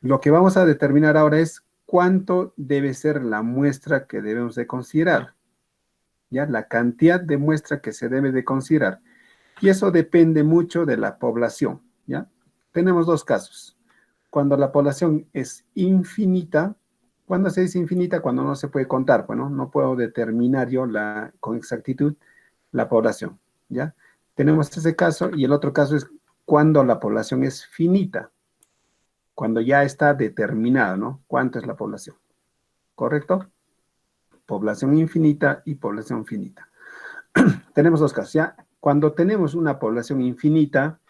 Lo que vamos a determinar ahora es cuánto debe ser la muestra que debemos de considerar, ¿ya? La cantidad de muestra que se debe de considerar. Y eso depende mucho de la población, ¿ya? Tenemos dos casos. Cuando la población es infinita, ¿cuándo se dice infinita? Cuando no se puede contar, bueno, no puedo determinar yo con exactitud la población, ¿ya? Tenemos ese caso y el otro caso es cuando la población es finita, cuando ya está determinado, ¿no? ¿Cuánto es la población? ¿Correcto? Población infinita y población finita. Tenemos dos casos, ¿ya? Cuando tenemos una población infinita,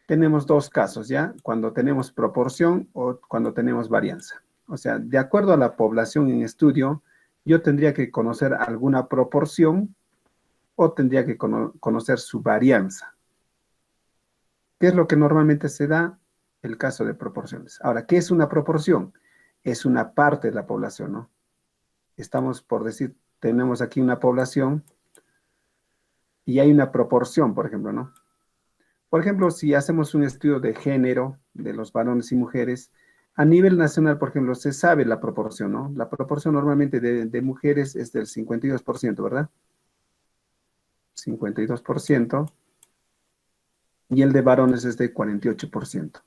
tenemos dos casos, ¿ya? Cuando tenemos proporción o cuando tenemos varianza. O sea, de acuerdo a la población en estudio, yo tendría que conocer alguna proporción o tendría que conocer su varianza. ¿Qué es lo que normalmente se da? El caso de proporciones. Ahora, ¿qué es una proporción? Es una parte de la población, ¿no? Estamos por decir, tenemos aquí una población y hay una proporción, por ejemplo, ¿no? Por ejemplo, si hacemos un estudio de género de los varones y mujeres, a nivel nacional, por ejemplo, se sabe la proporción, ¿no? La proporción normalmente de mujeres es del 52%, ¿verdad? 52%, y el de varones es de 48%.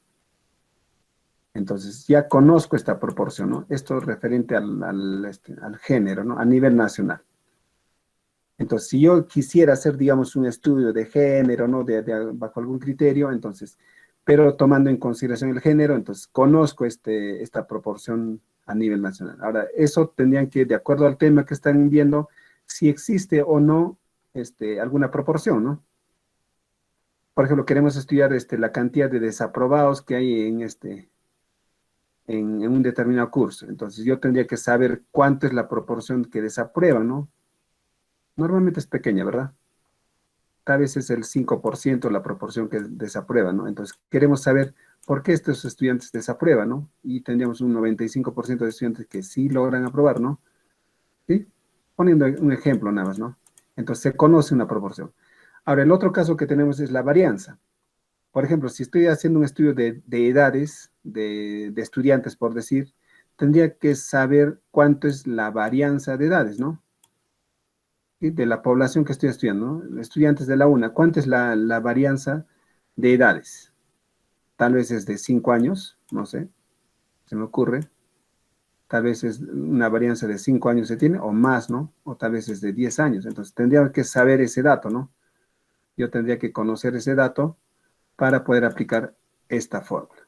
Entonces, ya conozco esta proporción, ¿no? Esto es referente al género, ¿no? A nivel nacional. Entonces, si yo quisiera hacer, digamos, un estudio de género, ¿no? Bajo algún criterio, entonces, pero tomando en consideración el género, entonces conozco esta proporción a nivel nacional. Ahora, eso tendrían que, de acuerdo al tema que están viendo, si existe o no alguna proporción, ¿no? Por ejemplo, queremos estudiar la cantidad de desaprobados que hay en un determinado curso. Entonces, yo tendría que saber cuánto es la proporción que desaprueban, ¿no? Normalmente es pequeña, ¿verdad? Tal vez es el 5% la proporción que desaprueba, ¿no? Entonces, queremos saber por qué estos estudiantes desaprueban, ¿no? Y tendríamos un 95% de estudiantes que sí logran aprobar, ¿no? ¿Sí? Poniendo un ejemplo nada más, ¿no? Entonces, se conoce una proporción. Ahora, el otro caso que tenemos es la varianza. Por ejemplo, si estoy haciendo un estudio de edades de estudiantes, por decir, tendría que saber cuánto es la varianza de edades, ¿no? ¿Sí? De la población que estoy estudiando, ¿no? Estudiantes de la UNA, ¿cuánto es la varianza de edades? Tal vez es de 5 años, no sé, se me ocurre. Tal vez es una varianza de 5 años se tiene, o más, ¿no? O tal vez es de 10 años. Entonces, tendría que saber ese dato, ¿no? Yo tendría que conocer ese dato para poder aplicar esta fórmula.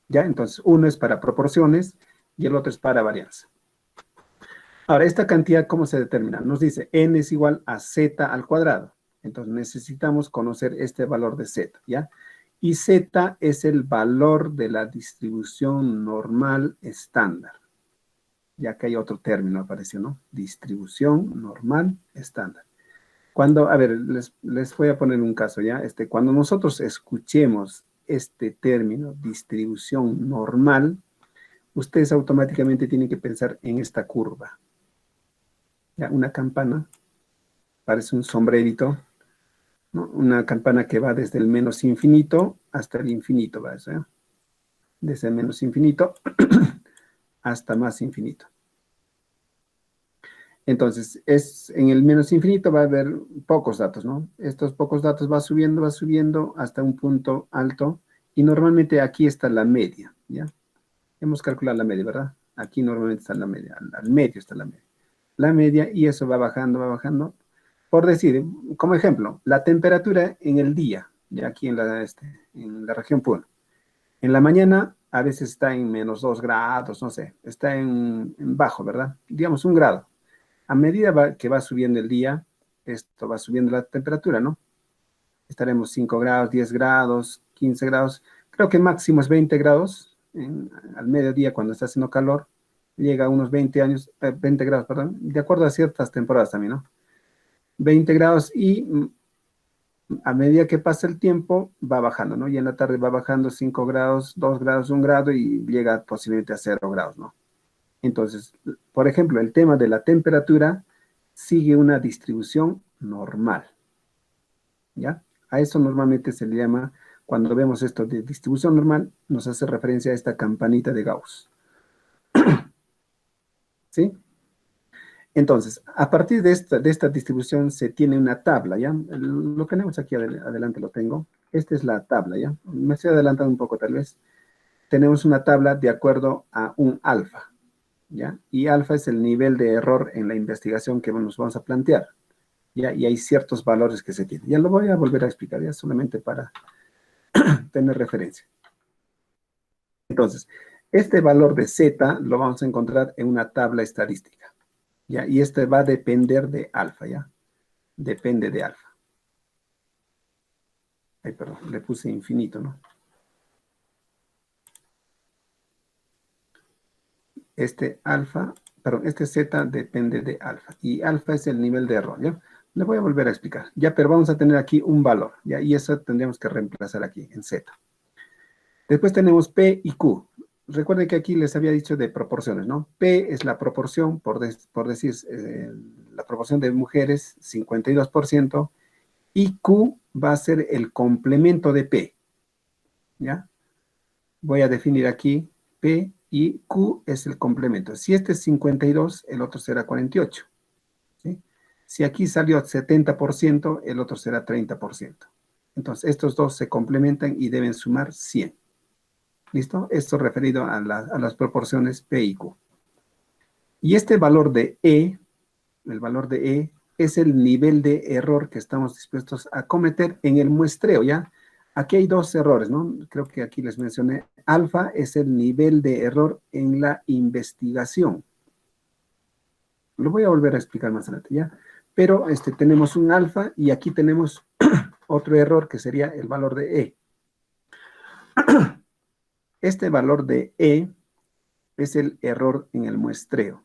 ¿Ya? Entonces, uno es para proporciones y el otro es para varianza. Ahora, esta cantidad, ¿cómo se determina? Nos dice n es igual a z al cuadrado. Entonces, necesitamos conocer este valor de z, ¿ya? Y z es el valor de la distribución normal estándar. Ya que hay otro término apareció, ¿no? Distribución normal estándar. Cuando, a ver, les voy a poner un caso, ¿ya? Cuando nosotros escuchemos este término, distribución normal, ustedes automáticamente tienen que pensar en esta curva. ¿Ya? Una campana, parece un sombrerito, ¿no? Una campana que va desde el menos infinito hasta el infinito, ¿va eso? ¿Ya? Desde el menos infinito hasta más infinito. Entonces, en el menos infinito va a haber pocos datos, ¿no? Estos pocos datos va subiendo hasta un punto alto y normalmente aquí está la media, ¿ya? Hemos calculado la media, ¿verdad? Aquí normalmente está la media, al medio está la media. La media y eso va bajando, va bajando. Por decir, como ejemplo, la temperatura en el día, ya aquí en la región Puno. En la mañana a veces está en -2 grados, no sé, está en bajo, ¿verdad? Digamos 1 grado. A medida que va subiendo el día, esto va subiendo la temperatura, ¿no? Estaremos 5 grados, 10 grados, 15 grados, creo que máximo es 20 grados al mediodía cuando está haciendo calor, llega a unos 20 grados, perdón, de acuerdo a ciertas temporadas también, ¿no? 20 grados y a medida que pasa el tiempo va bajando, ¿no? Y en la tarde va bajando 5 grados, 2 grados, 1 grado y llega posiblemente a 0 grados, ¿no? Entonces, por ejemplo, el tema de la temperatura sigue una distribución normal, ¿ya? A eso normalmente se le llama cuando vemos esto de distribución normal, nos hace referencia a esta campanita de Gauss. ¿Sí? Entonces, a partir de esta distribución se tiene una tabla, ¿ya? Lo tenemos aquí adelante, lo tengo. Esta es la tabla, ¿ya? Me estoy adelantando un poco, tal vez. Tenemos una tabla de acuerdo a un alfa, ¿ya? Y alfa es el nivel de error en la investigación que nos vamos a plantear, ¿ya? Y hay ciertos valores que se tienen. Ya lo voy a volver a explicar, ya solamente para tener referencia. Entonces, este valor de Z lo vamos a encontrar en una tabla estadística, ¿ya? Y este va a depender de alfa, ¿ya? Depende de alfa. Ay, perdón, le puse infinito, ¿no? Este alfa, perdón, este Z depende de alfa. Y alfa es el nivel de error, ¿ya? Le voy a volver a explicar, ¿ya? Pero vamos a tener aquí un valor, ¿ya? Y eso tendríamos que reemplazar aquí, en Z. Después tenemos P y Q. Recuerden que aquí les había dicho de proporciones, ¿no? P es la proporción, por decir, la proporción de mujeres, 52%, y Q va a ser el complemento de P, ¿ya? Voy a definir aquí P y Q es el complemento. Si este es 52, el otro será 48, ¿sí? Si aquí salió 70%, el otro será 30%. Entonces, estos dos se complementan y deben sumar 100. ¿Listo? Esto referido a las proporciones P y Q. Y este valor de E, el valor de E, es el nivel de error que estamos dispuestos a cometer en el muestreo, ¿ya? Aquí hay dos errores, ¿no? Creo que aquí les mencioné. Alfa es el nivel de error en la investigación. Lo voy a volver a explicar más adelante, ¿ya? Pero tenemos un alfa y aquí tenemos otro error que sería el valor de E. Este valor de E es el error en el muestreo.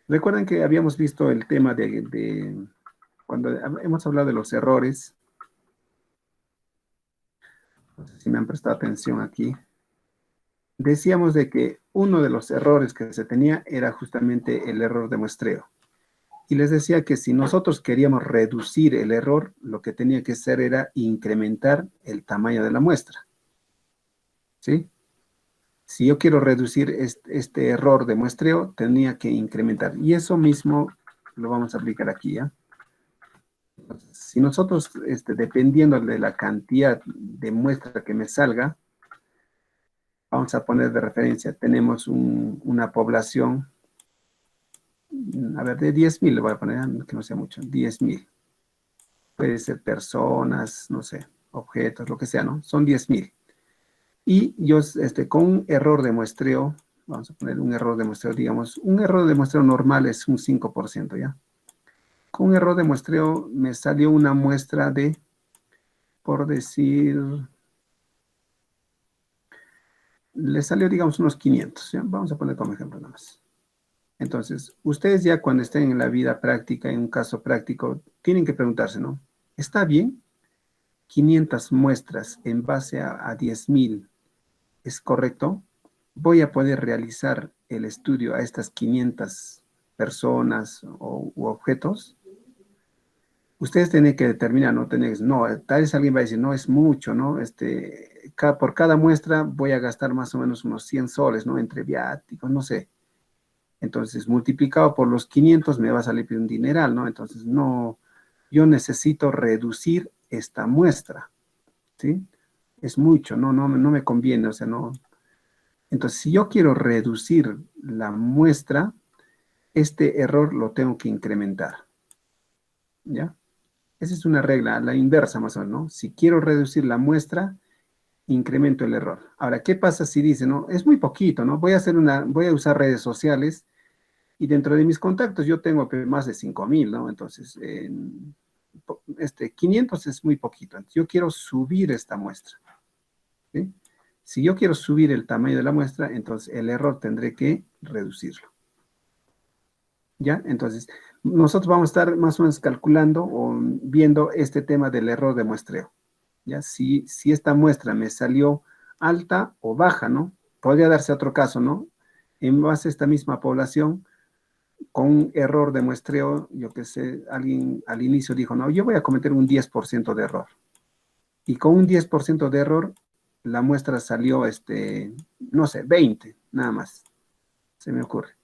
Recuerden que habíamos visto el tema de cuando hemos hablado de los errores. No sé si me han prestado atención aquí. Decíamos de que uno de los errores que se tenía era justamente el error de muestreo. Y les decía que si nosotros queríamos reducir el error, lo que tenía que hacer era incrementar el tamaño de la muestra. ¿Sí? Si yo quiero reducir este error de muestreo, tenía que incrementar. Y eso mismo lo vamos a aplicar aquí, ¿ya? Entonces, si nosotros, dependiendo de la cantidad de muestra que me salga, vamos a poner de referencia, tenemos una población, a ver, de 10,000, le voy a poner, que no sea mucho, 10,000. Puede ser personas, no sé, objetos, lo que sea, ¿no? Son 10,000. Y yo, con un error de muestreo, vamos a poner un error de muestreo, digamos, un error de muestreo normal es un 5%, ¿ya? Con un error de muestreo me salió una muestra de, por decir, le salió, digamos, unos 500, ¿ya? Vamos a poner como ejemplo nada más. Entonces, ustedes ya cuando estén en la vida práctica, en un caso práctico, tienen que preguntarse, ¿no? ¿Está bien? 500 muestras en base a 10,000, ¿es correcto? ¿Voy a poder realizar el estudio a estas 500 personas u objetos? Ustedes tienen que determinar, no, tal vez alguien va a decir, no, es mucho, ¿no? Por cada muestra voy a gastar más o menos unos 100 soles, ¿no? Entre viáticos, no sé. Entonces, multiplicado por los 500 me va a salir un dineral, ¿no? Entonces, no, yo necesito reducir esta muestra, ¿sí? Es mucho, no me conviene, o sea, no. Entonces, si yo quiero reducir la muestra, este error lo tengo que incrementar, ¿ya? Esa es una regla, la inversa más o menos, ¿no? Si quiero reducir la muestra, incremento el error. Ahora, ¿qué pasa si dice, no? Es muy poquito, ¿no? Voy a usar redes sociales y dentro de mis contactos yo tengo más de 5,000, ¿no? Entonces, 500 es muy poquito. Entonces, yo quiero subir esta muestra, ¿sí? Si yo quiero subir el tamaño de la muestra, entonces el error tendré que reducirlo. ¿Ya? Entonces, nosotros vamos a estar más o menos calculando o viendo este tema del error de muestreo. ¿Ya? Si esta muestra me salió alta o baja, ¿no? Podría darse otro caso, ¿no? En base a esta misma población, con un error de muestreo, yo qué sé, alguien al inicio dijo, no, yo voy a cometer un 10% de error. y con un 10% de error, la muestra salió, no sé, 20, nada más, se me ocurre.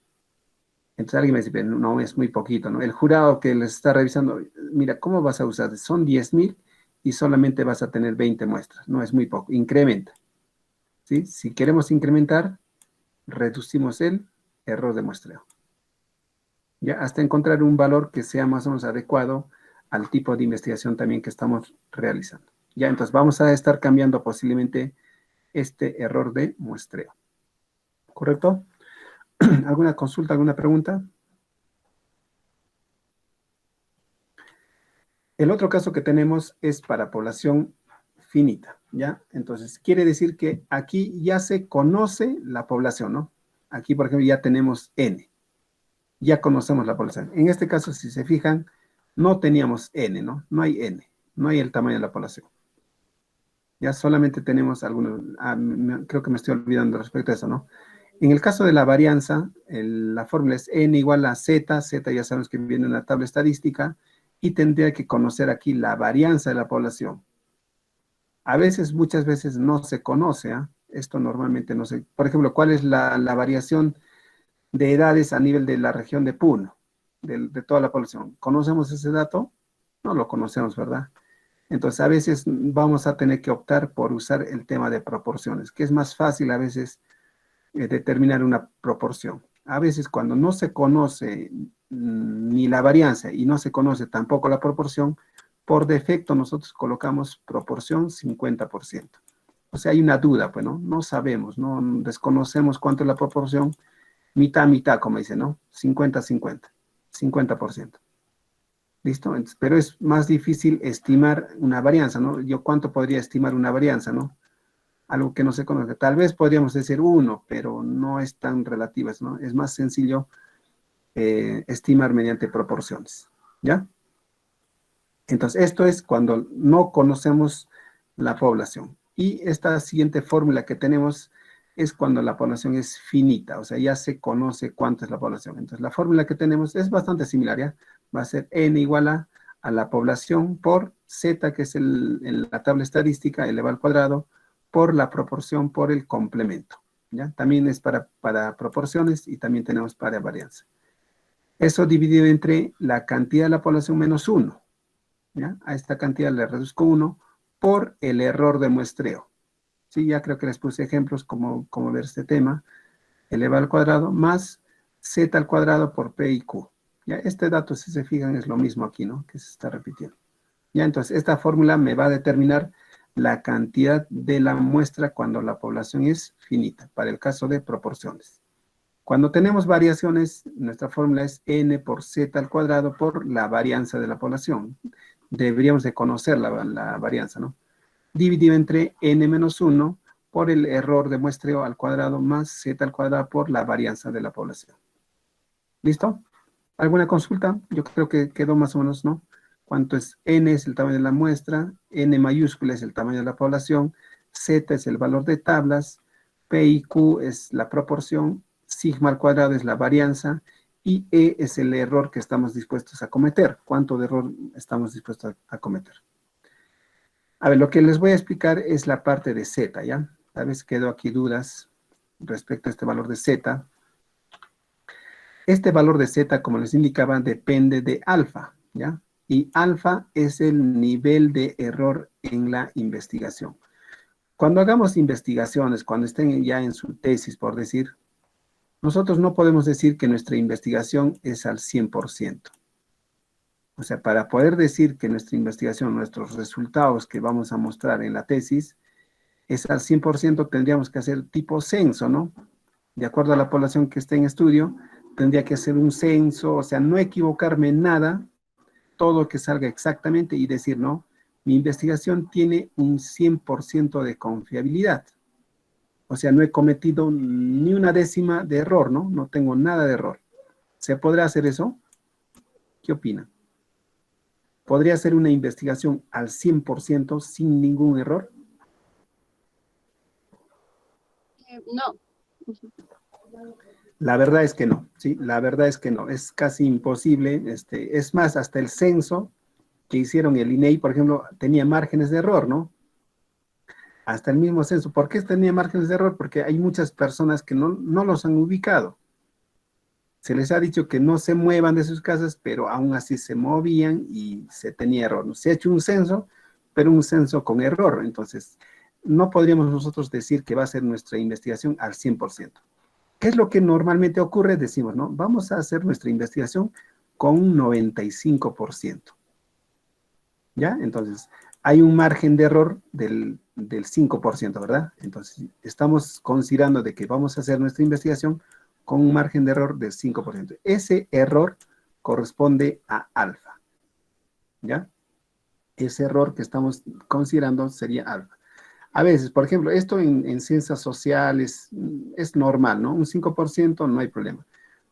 Entonces alguien me dice, "Pero no, es muy poquito, ¿no?". El jurado que les está revisando, mira, ¿cómo vas a usar? Son 10,000 y solamente vas a tener 20 muestras. No, es muy poco, incrementa, ¿sí? Si queremos incrementar, reducimos el error de muestreo. Ya, hasta encontrar un valor que sea más o menos adecuado al tipo de investigación también que estamos realizando. Ya, entonces vamos a estar cambiando posiblemente este error de muestreo. ¿Correcto? ¿Alguna consulta, alguna pregunta? El otro caso que tenemos es para población finita, ¿ya? Entonces, quiere decir que aquí ya se conoce la población, ¿no? Aquí, por ejemplo, ya tenemos N, ya conocemos la población. En este caso, si se fijan, no teníamos N, ¿no? No hay N, no hay el tamaño de la población. Ya solamente tenemos algunos, creo que me estoy olvidando respecto a eso, ¿no? En el caso de la varianza, la fórmula es N igual a Z, Z ya sabemos que viene en la tabla estadística, y tendría que conocer aquí la varianza de la población. A veces, muchas veces no se conoce, ¿eh? Esto normalmente no se... Por ejemplo, ¿cuál es la variación de edades a nivel de la región de Puno, de toda la población? ¿Conocemos ese dato? No lo conocemos, ¿verdad? Entonces, a veces vamos a tener que optar por usar el tema de proporciones, que es más fácil a veces determinar una proporción. A veces cuando no se conoce ni la varianza y no se conoce tampoco la proporción, por defecto nosotros colocamos proporción 50%. O sea, hay una duda, pues, ¿no? No sabemos, ¿no? Desconocemos cuánto es la proporción, mitad, mitad, como dice, ¿no? 50-50, 50%. ¿Listo? Pero es más difícil estimar una varianza, ¿no? Yo cuánto podría estimar una varianza, ¿no? Algo que no se conoce. Tal vez podríamos decir 1, pero no es tan relativa, ¿no? Es más sencillo estimar mediante proporciones, ¿ya? Entonces, esto es cuando no conocemos la población. Y esta siguiente fórmula que tenemos es cuando la población es finita, o sea, ya se conoce cuánto es la población. Entonces, la fórmula que tenemos es bastante similar, ¿ya? Va a ser n igual a la población por z, que es la tabla estadística, elevado al cuadrado, por la proporción por el complemento, ¿ya? También es para proporciones y también tenemos para varianza. Eso dividido entre la cantidad de la población menos 1, ¿ya? A esta cantidad le reduzco 1 por el error de muestreo. Sí, ya creo que les puse ejemplos como ver este tema. Elevado al cuadrado más z al cuadrado por p y q. ¿Ya? Este dato, si se fijan, es lo mismo aquí, ¿no? Que se está repitiendo. ¿Ya? Entonces, esta fórmula me va a determinar la cantidad de la muestra cuando la población es finita, para el caso de proporciones. Cuando tenemos variaciones, nuestra fórmula es n por z al cuadrado por la varianza de la población. Deberíamos de conocer la varianza, ¿no? Dividido entre n menos 1 por el error de muestreo al cuadrado más z al cuadrado por la varianza de la población. ¿Listo? ¿Alguna consulta? Yo creo que quedó más o menos, ¿no? ¿Cuánto es n? Es el tamaño de la muestra, n mayúscula es el tamaño de la población, z es el valor de tablas, p y q es la proporción, sigma al cuadrado es la varianza, y e es el error que estamos dispuestos a cometer. ¿Cuánto de error estamos dispuestos a cometer? A ver, lo que les voy a explicar es la parte de z, ¿ya? Tal vez quedó aquí dudas respecto a este valor de z. Este valor de z, como les indicaba, depende de alfa, ¿ya? Y alfa es el nivel de error en la investigación. Cuando hagamos investigaciones, cuando estén ya en su tesis, por decir, nosotros no podemos decir que nuestra investigación es al 100%. O sea, para poder decir que nuestra investigación, nuestros resultados que vamos a mostrar en la tesis, es al 100%, tendríamos que hacer tipo censo, ¿no? De acuerdo a la población que esté en estudio, tendría que hacer un censo, o sea, no equivocarme en nada, todo que salga exactamente y decir, no, mi investigación tiene un 100% de confiabilidad. O sea, no he cometido ni una décima de error, ¿no? No tengo nada de error. ¿Se podrá hacer eso? ¿Qué opina? ¿Podría hacer una investigación al 100% sin ningún error? No. La verdad es que no, ¿sí? La verdad es que no, es casi imposible. Es más, hasta el censo que hicieron el INEI, por ejemplo, tenía márgenes de error, ¿no? Hasta el mismo censo. ¿Por qué tenía márgenes de error? Porque hay muchas personas que no los han ubicado. Se les ha dicho que no se muevan de sus casas, pero aún así se movían y se tenía error. Se ha hecho un censo, pero un censo con error. Entonces, no podríamos nosotros decir que va a ser nuestra investigación al 100%. ¿Qué es lo que normalmente ocurre? Decimos, ¿no? Vamos a hacer nuestra investigación con un 95%. ¿Ya? Entonces, hay un margen de error del 5%, ¿verdad? Entonces, estamos considerando de que vamos a hacer nuestra investigación con un margen de error del 5%. Ese error corresponde a alfa, ¿ya? Ese error que estamos considerando sería alfa. A veces, por ejemplo, esto en ciencias sociales es normal, ¿no? Un 5% no hay problema.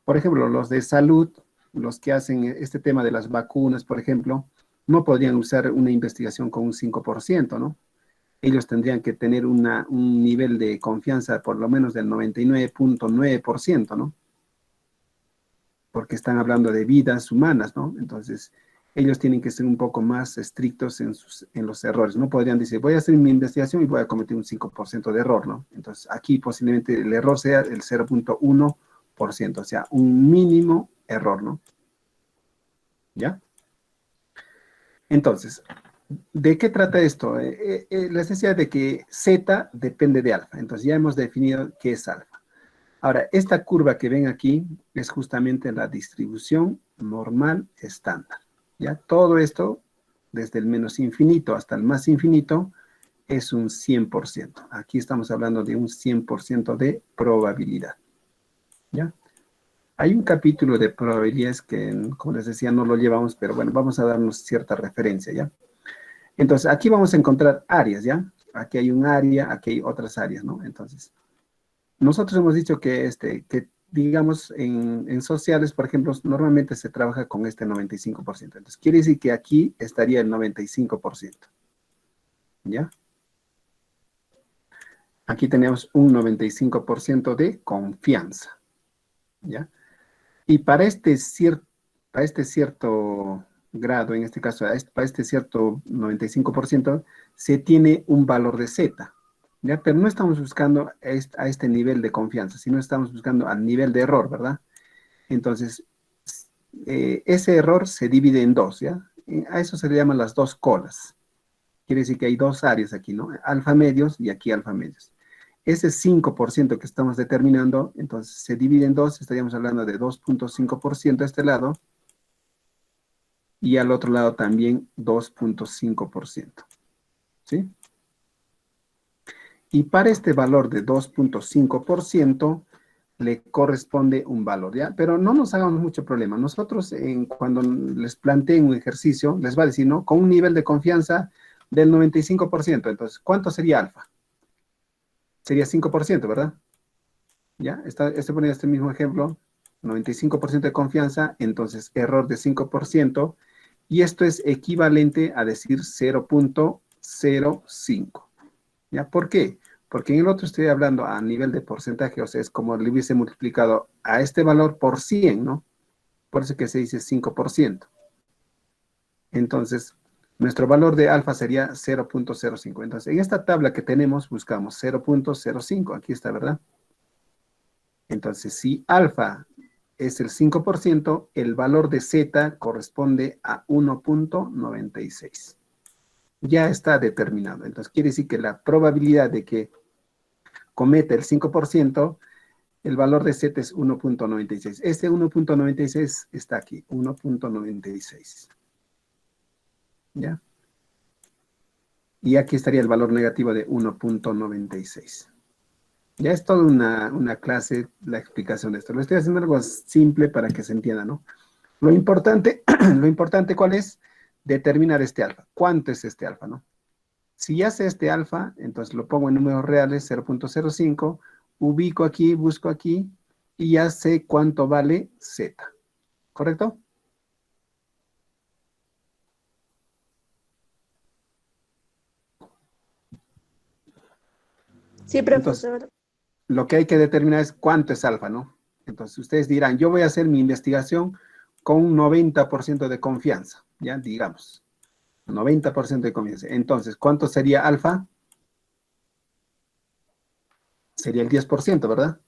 Por ejemplo, los de salud, los que hacen este tema de las vacunas, por ejemplo, no podrían usar una investigación con un 5%, ¿no? Ellos tendrían que tener un nivel de confianza por lo menos del 99.9%, ¿no? Porque están hablando de vidas humanas, ¿no? Entonces, ellos tienen que ser un poco más estrictos en los errores. No podrían decir, voy a hacer mi investigación y voy a cometer un 5% de error, ¿no? Entonces, aquí posiblemente el error sea el 0.1%, o sea, un mínimo error, ¿no? ¿Ya? Entonces, ¿de qué trata esto? Les decía de que Z depende de alfa. Entonces, ya hemos definido qué es alfa. Ahora, esta curva que ven aquí es justamente la distribución normal estándar. ¿Ya? Todo esto, desde el menos infinito hasta el más infinito, es un 100%. Aquí estamos hablando de un 100% de probabilidad. ¿Ya? Hay un capítulo de probabilidades que, como les decía, no lo llevamos, pero bueno, vamos a darnos cierta referencia, ¿ya? Entonces, aquí vamos a encontrar áreas, ¿ya? Aquí hay un área, aquí hay otras áreas, ¿no? Entonces, nosotros hemos dicho que, digamos, en sociales, por ejemplo, normalmente se trabaja con este 95%. Entonces, quiere decir que aquí estaría el 95%. ¿Ya? Aquí tenemos un 95% de confianza. ¿Ya? Y para este cierto grado, en este caso, para este cierto 95%, se tiene un valor de Z. ¿Ya? Pero no estamos buscando a este nivel de confianza, sino estamos buscando al nivel de error, ¿verdad? Entonces, ese error se divide en dos, ¿ya? A eso se le llaman las dos colas. Quiere decir que hay dos áreas aquí, ¿no? Alfa medios y aquí alfa medios. Ese 5% que estamos determinando, entonces se divide en dos, estaríamos hablando de 2.5% a este lado, y al otro lado también 2.5%. ¿Sí? Y para este valor de 2.5% le corresponde un valor, ¿ya? Pero no nos hagamos mucho problema. Nosotros, cuando les planteen un ejercicio, les va a decir, ¿no? Con un nivel de confianza del 95%. Entonces, ¿cuánto sería alfa? Sería 5%, ¿verdad? ¿Ya? Poniendo este mismo ejemplo, 95% de confianza, entonces error de 5%, y esto es equivalente a decir 0.05. ¿Ya? ¿Por qué? Porque en el otro estoy hablando a nivel de porcentaje, o sea, es como le hubiese multiplicado a este valor por 100, ¿no? Por eso que se dice 5%. Entonces, nuestro valor de alfa sería 0.05. Entonces, en esta tabla que tenemos, buscamos 0.05. Aquí está, ¿verdad? Entonces, si alfa es el 5%, el valor de Z corresponde a 1.96. Ya está determinado. Entonces, quiere decir que la probabilidad de que cometa el 5%, el valor de Z es 1.96. Este 1.96 está aquí, 1.96. ¿Ya? Y aquí estaría el valor negativo de 1.96. Ya es toda una clase la explicación de esto. Lo estoy haciendo algo simple para que se entienda, ¿no? Lo importante, ¿cuál es? Determinar este alfa. ¿Cuánto es este alfa, no? Si ya sé este alfa, entonces lo pongo en números reales, 0.05, ubico aquí, busco aquí, y ya sé cuánto vale Z. ¿Correcto? Sí, Entonces, profesor. lo que hay que determinar es cuánto es alfa, ¿no? Entonces, ustedes dirán, yo voy a hacer mi investigación con un 90% de confianza, ¿ya? Digamos, 90% de confianza. Entonces, ¿cuánto sería alfa? sería el 10%, ¿verdad?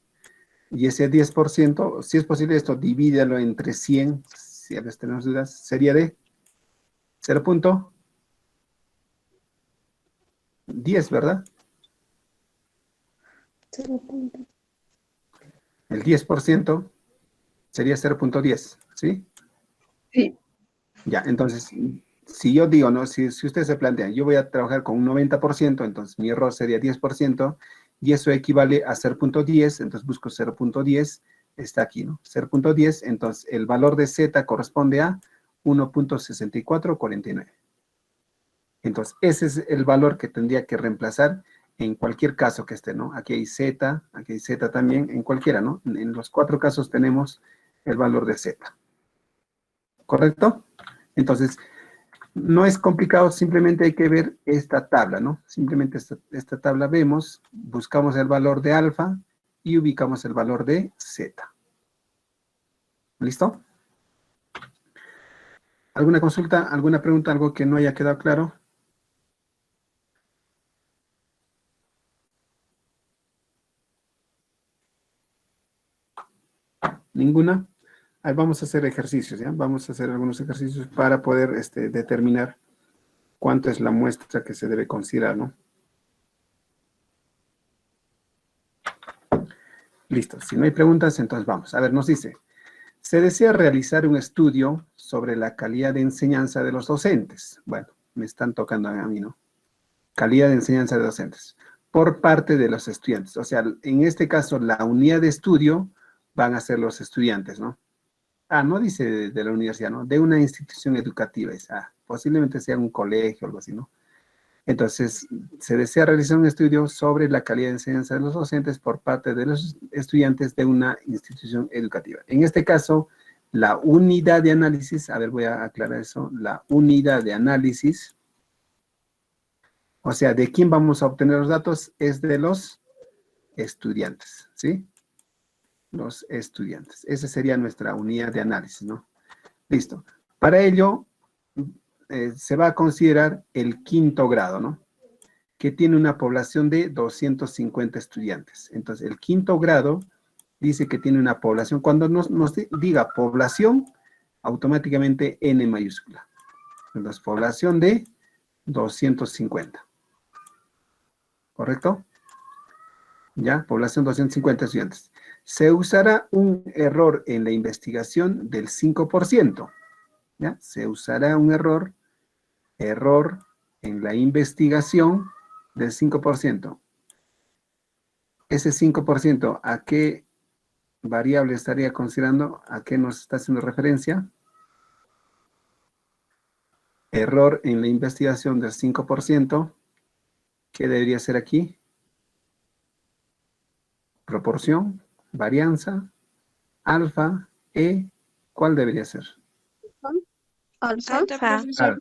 Y ese 10%, si es posible esto, divídalo entre 100, si a veces tenemos dudas, sería de 0.10, ¿verdad? 0.10. El 10% sería 0.10, ¿sí? Sí. Ya, entonces, si yo digo, ¿no? Si ustedes se plantean, yo voy a trabajar con un 90%, entonces mi error sería 10%, y eso equivale a 0.10, entonces busco 0.10, está aquí, ¿no? 0.10, entonces el valor de Z corresponde a 1.6449. Entonces, ese es el valor que tendría que reemplazar en cualquier caso que esté, ¿no? Aquí hay Z también, en cualquiera, ¿no? En los 4 casos tenemos el valor de Z. ¿Correcto? Entonces, no es complicado, simplemente hay que ver esta tabla, ¿no? Simplemente esta tabla vemos, buscamos el valor de alfa y ubicamos el valor de Z. ¿Listo? ¿Alguna consulta, alguna pregunta, algo que no haya quedado claro? ¿Ninguna? Ahí vamos a hacer ejercicios, ¿ya? Vamos a hacer algunos ejercicios para poder determinar cuánto es la muestra que se debe considerar, ¿no? Listo. Si no hay preguntas, entonces vamos. A ver, nos dice, se desea realizar un estudio sobre la calidad de enseñanza de los docentes. Bueno, me están tocando a mí, ¿no? Calidad de enseñanza de docentes por parte de los estudiantes. O sea, en este caso, la unidad de estudio van a ser los estudiantes, ¿no? Ah, no dice de la universidad, ¿no? De una institución educativa. Posiblemente sea un colegio o algo así, ¿no? Entonces, se desea realizar un estudio sobre la calidad de enseñanza de los docentes por parte de los estudiantes de una institución educativa. En este caso, la unidad de análisis, a ver, voy a aclarar eso, la unidad de análisis, o sea, ¿de quién vamos a obtener los datos? Es de los estudiantes, ¿sí? Los estudiantes. Esa sería nuestra unidad de análisis, ¿no? Listo. Para ello, se va a considerar el quinto grado, ¿no? Que tiene una población de 250 estudiantes. Entonces, el quinto grado dice que tiene una población. Cuando nos diga población, automáticamente N mayúscula. Entonces, población de 250. ¿Correcto? ¿Ya? Población 250 estudiantes. Se usará un error en la investigación del 5%. ¿Ya? Se usará un error en la investigación del 5%. Ese 5%, ¿a qué variable estaría considerando? ¿A qué nos está haciendo referencia? Error en la investigación del 5%. ¿Qué debería ser aquí? Proporción, varianza, alfa, E. ¿Cuál debería ser? Alfa. Alfa. Alfa.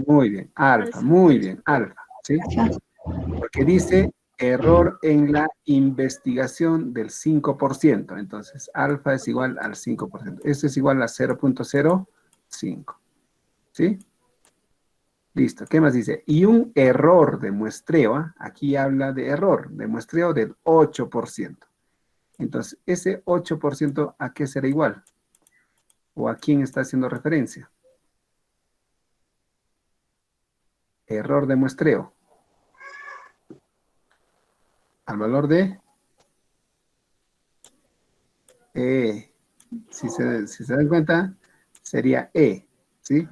Muy bien, alfa, muy bien, alfa. ¿Sí? Porque dice error en la investigación del 5%. Entonces, alfa es igual al 5%. Esto es igual a 0.05. ¿Sí? Listo. ¿Qué más dice? Y un error de muestreo, aquí habla de error de muestreo del 8%. Entonces, ese 8%, ¿a qué será igual? ¿O a quién está haciendo referencia? Error de muestreo. Al valor de E. Si se dan cuenta, sería E. ¿Sí?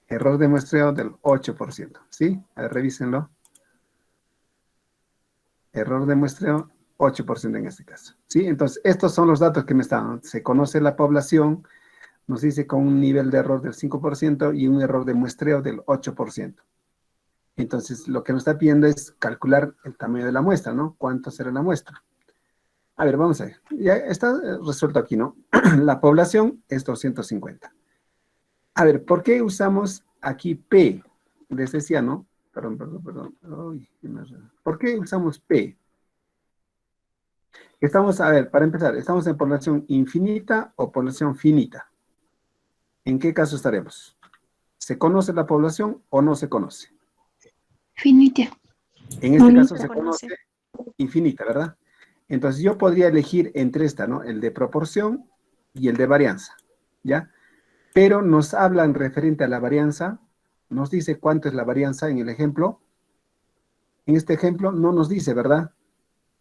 Error de muestreo del 8%. ¿Sí? A ver, revísenlo. Error de muestreo, 8% en este caso. ¿Sí? Entonces, estos son los datos que me están dando. Se conoce la población, nos dice con un nivel de error del 5% y un error de muestreo del 8%. Entonces, lo que nos está pidiendo es calcular el tamaño de la muestra, ¿no? ¿Cuánto será la muestra? A ver, vamos a ver. Ya está resuelto aquí, ¿no? La población es 250. A ver, ¿por qué usamos aquí P? Les decía, ¿no? Perdón. Uy, ¿por qué usamos P? Estamos, a ver, para empezar, ¿estamos en población infinita o población finita? ¿En qué caso estaremos? ¿Se conoce la población o no se conoce? Finita. En este caso se conoce infinita, ¿verdad? Entonces yo podría elegir entre esta, ¿no? El de proporción y el de varianza, ¿ya? Pero nos hablan referente a la varianza, nos dice cuánto es la varianza en el ejemplo. En este ejemplo no nos dice, ¿verdad?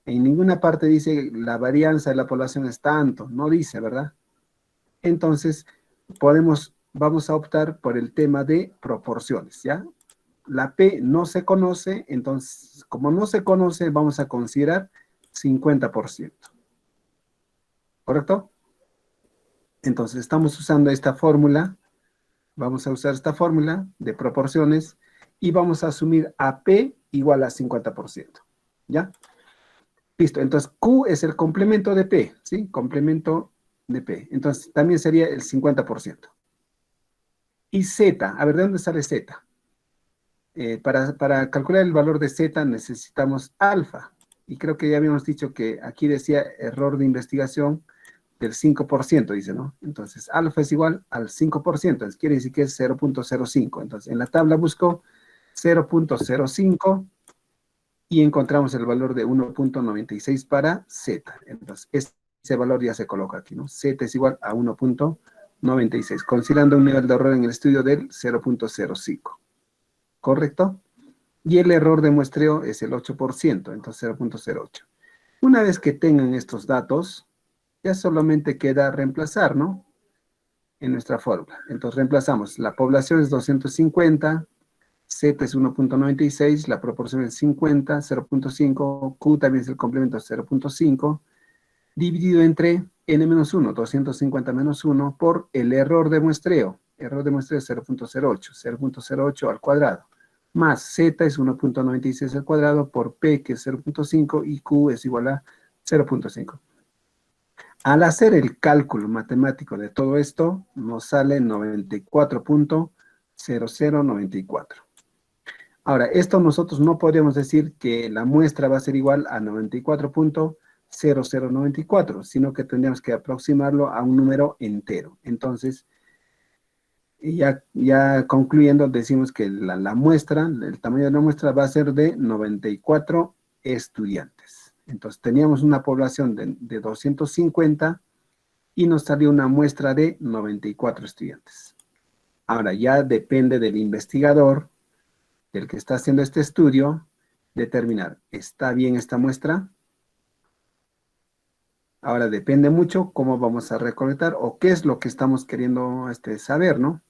En ninguna parte dice la varianza de la población es tanto, no dice, ¿verdad? Entonces, vamos a optar por el tema de proporciones, ¿ya? La P no se conoce, entonces, como no se conoce, vamos a considerar 50%. ¿Correcto? Entonces, estamos usando esta fórmula, vamos a usar esta fórmula de proporciones y vamos a asumir a P igual a 50%. ¿Ya? Listo, entonces Q es el complemento de P, ¿sí? Complemento de P. Entonces, también sería el 50%. Y Z, a ver, ¿de dónde sale Z? Para calcular el valor de Z necesitamos alfa. Y creo que ya habíamos dicho que aquí decía error de investigación del 5%, dice, ¿no? Entonces, alfa es igual al 5%, entonces quiere decir que es 0.05. Entonces, en la tabla busco 0.05 y encontramos el valor de 1.96 para Z. Entonces, ese valor ya se coloca aquí, ¿no? Z es igual a 1.96, considerando un nivel de error en el estudio del 0.05. ¿Correcto? Y el error de muestreo es el 8%, entonces 0.08. Una vez que tengan estos datos, ya solamente queda reemplazar, ¿no? En nuestra fórmula. Entonces reemplazamos, la población es 250, Z es 1.96, la proporción es 50, 0.5, Q también es el complemento 0.5, dividido entre n-1, 250 menos 1, por el error de muestreo. Error de muestreo es 0.08, 0.08 al cuadrado. Más Z es 1.96 al cuadrado por P, que es 0.5, y Q es igual a 0.5. Al hacer el cálculo matemático de todo esto, nos sale 94.0094. Ahora, esto nosotros no podríamos decir que la muestra va a ser igual a 94.0094, sino que tendríamos que aproximarlo a un número entero. Entonces, ya concluyendo, decimos que la muestra, el tamaño de la muestra va a ser de 94 estudiantes. Entonces, teníamos una población de 250 y nos salió una muestra de 94 estudiantes. Ahora, ya depende del investigador, del que está haciendo este estudio, determinar, ¿está bien esta muestra? Ahora depende mucho cómo vamos a recolectar o qué es lo que estamos queriendo saber, ¿no?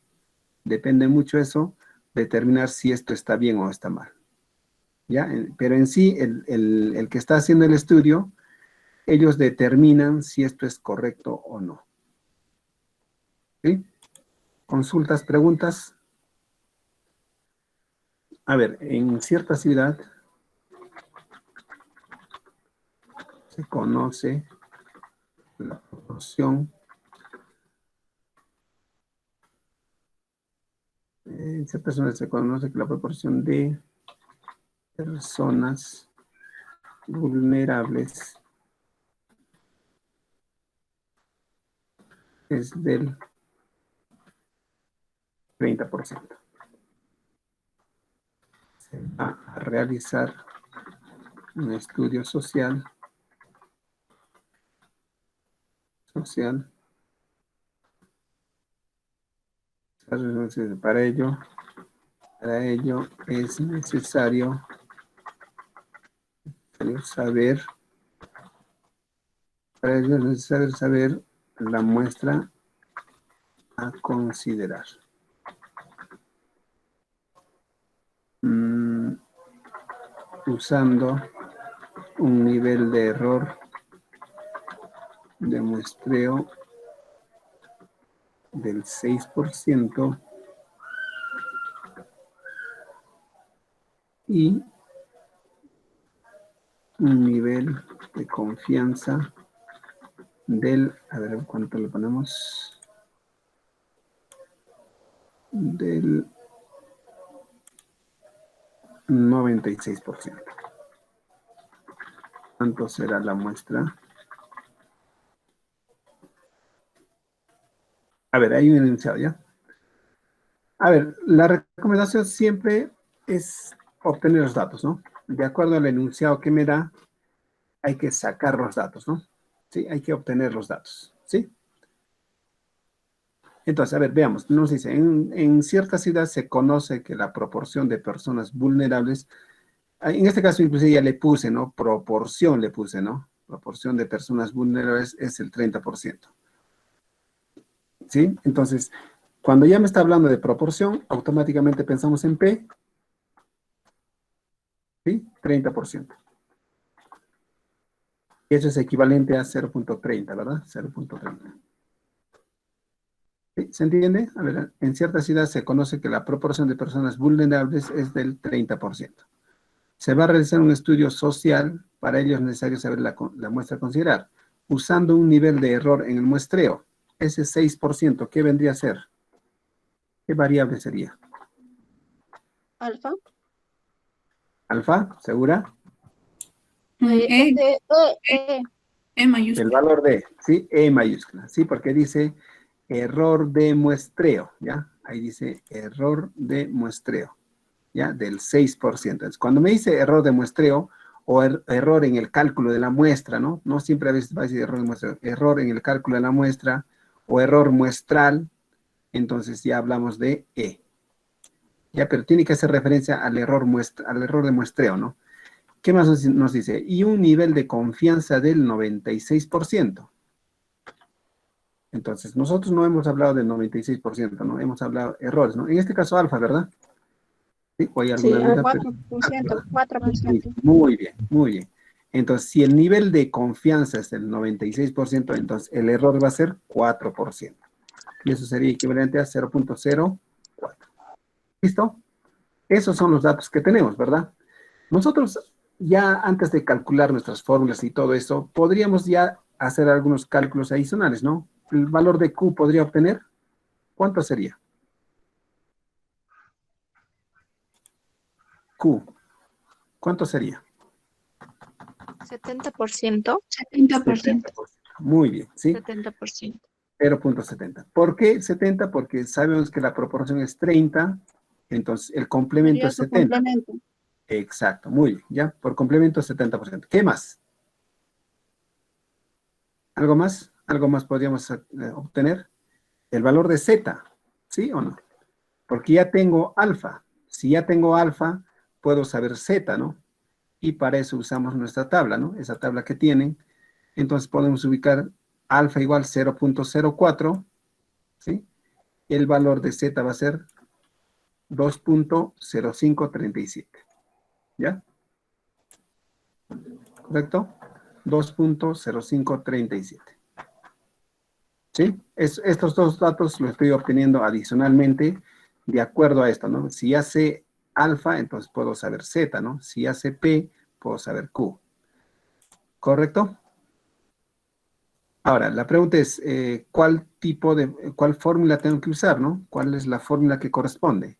Depende mucho eso, determinar si esto está bien o está mal. ¿Ya? Pero en sí, el que está haciendo el estudio, ellos determinan si esto es correcto o no. ¿Sí? ¿Consultas, preguntas? A ver, en cierta ciudad se conoce la proporción, en ciertas zonas se conoce que la proporción de personas vulnerables es del 30%. Se va a realizar un estudio social para ello es necesario saber, la muestra a considerar. Usando un nivel de error de muestreo del 6% y un nivel de confianza del, a ver cuánto le ponemos, del 96%. ¿Cuánto será la muestra? A ver, hay un enunciado, ¿ya? A ver, la recomendación siempre es obtener los datos, ¿no? De acuerdo al enunciado que me da, hay que sacar los datos, ¿no? Sí, hay que obtener los datos, ¿sí? Entonces, a ver, veamos, nos dice, en cierta ciudad se conoce que la proporción de personas vulnerables, en este caso inclusive ya le puse, ¿no? Proporción le puse, ¿no? Proporción de personas vulnerables es el 30%, ¿sí? Entonces, cuando ya me está hablando de proporción, automáticamente pensamos en P, ¿sí? 30%. Y eso es equivalente a 0.30, ¿verdad? 0.30. ¿Sí? ¿Se entiende? A ver, en cierta ciudad se conoce que la proporción de personas vulnerables es del 30%. Se va a realizar un estudio social, para ello es necesario saber la muestra a considerar, usando un nivel de error en el muestreo. Ese 6%, ¿qué vendría a ser? ¿Qué variable sería? Alfa. ¿Alfa? ¿Segura? Es de E. E El mayúscula. valor de, ¿sí? E mayúscula, ¿sí? Porque dice error de muestreo, ¿ya? Ahí dice error de muestreo, ¿ya? Del 6%. Entonces, cuando me dice error de muestreo o error en el cálculo de la muestra, ¿no? No siempre a veces va a decir error de muestreo, error en el cálculo de la muestra o error muestral, entonces ya hablamos de E. Ya, pero tiene que hacer referencia al error, al error de muestreo, ¿no? ¿Qué más nos dice? Y un nivel de confianza del 96%. Entonces, nosotros no hemos hablado del 96%, ¿no? Hemos hablado errores, ¿no? En este caso alfa, ¿verdad? ¿Sí? ¿O hay alguna Sí, duda? 4%, 4%. Muy bien, muy bien. Entonces, si el nivel de confianza es del 96%, entonces el error va a ser 4%. Y eso sería equivalente a 0.04. ¿Listo? Esos son los datos que tenemos, ¿verdad? Nosotros ya antes de calcular nuestras fórmulas y todo eso, podríamos ya hacer algunos cálculos adicionales, ¿no? El valor de Q podría obtener, ¿cuánto sería? Q, ¿cuánto sería? 70%. 70%. 70%. Muy bien, ¿sí? 70%. 0.70. ¿Por qué 70? Porque sabemos que la proporción es 30, entonces el complemento Sería es su 70. complemento. Exacto, muy bien, ¿ya? Por complemento 70%. ¿Qué más? ¿Algo más? ¿Algo más podríamos obtener? El valor de Z, ¿sí o no? Porque ya tengo alfa. Si ya tengo alfa, puedo saber Z, ¿no? Y para eso usamos nuestra tabla, ¿no? Esa tabla que tienen. Entonces podemos ubicar alfa igual 0.04, ¿sí? El valor de Z va a ser 2.0537, ¿ya? ¿Correcto? 2.0537. ¿Sí? Estos dos datos los estoy obteniendo adicionalmente de acuerdo a esto, ¿no? Si hace alfa, entonces puedo saber Z, ¿no? Si hace P, puedo saber Q. ¿Correcto? Ahora, la pregunta es, ¿cuál fórmula tengo que usar, no? ¿Cuál es la fórmula que corresponde?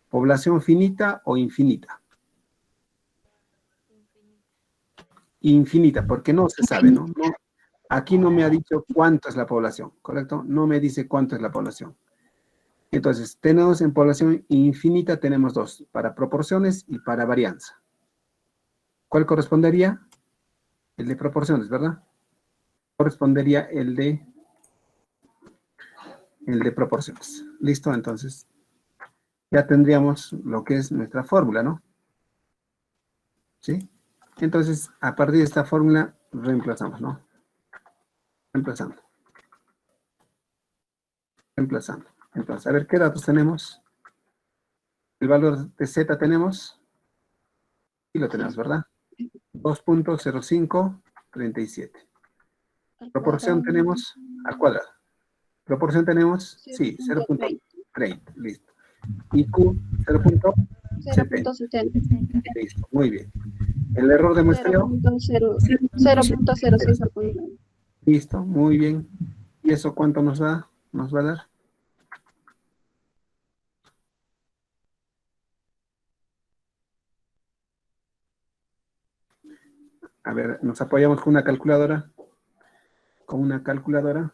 ¿Población finita o infinita? Infinita, porque no se sabe, ¿no? Aquí no me ha dicho cuánto es la población, ¿correcto? No me dice cuánto es la población. Entonces, tenemos en población infinita, tenemos dos, para proporciones y para varianza. ¿Cuál correspondería? El de proporciones, ¿verdad? Correspondería el de proporciones. ¿Listo? Entonces, ya tendríamos lo que es nuestra fórmula, ¿no? ¿Sí? Entonces, a partir de esta fórmula, reemplazamos, ¿no? Reemplazando. Reemplazando. Entonces, a ver, ¿qué datos tenemos? El valor de Z tenemos, y lo tenemos, ¿verdad? 2.0537. Al Proporción cuadrado. tenemos al cuadrado. Proporción tenemos, sí, 0.30. 0.30, listo. Y Q, 0.70. 0.70. Listo, muy bien. El error de muestreo, 0.06 al cuadrado. listo, muy bien. ¿Y eso cuánto nos da? Nos va a dar. A ver, nos apoyamos con una calculadora. Con una calculadora.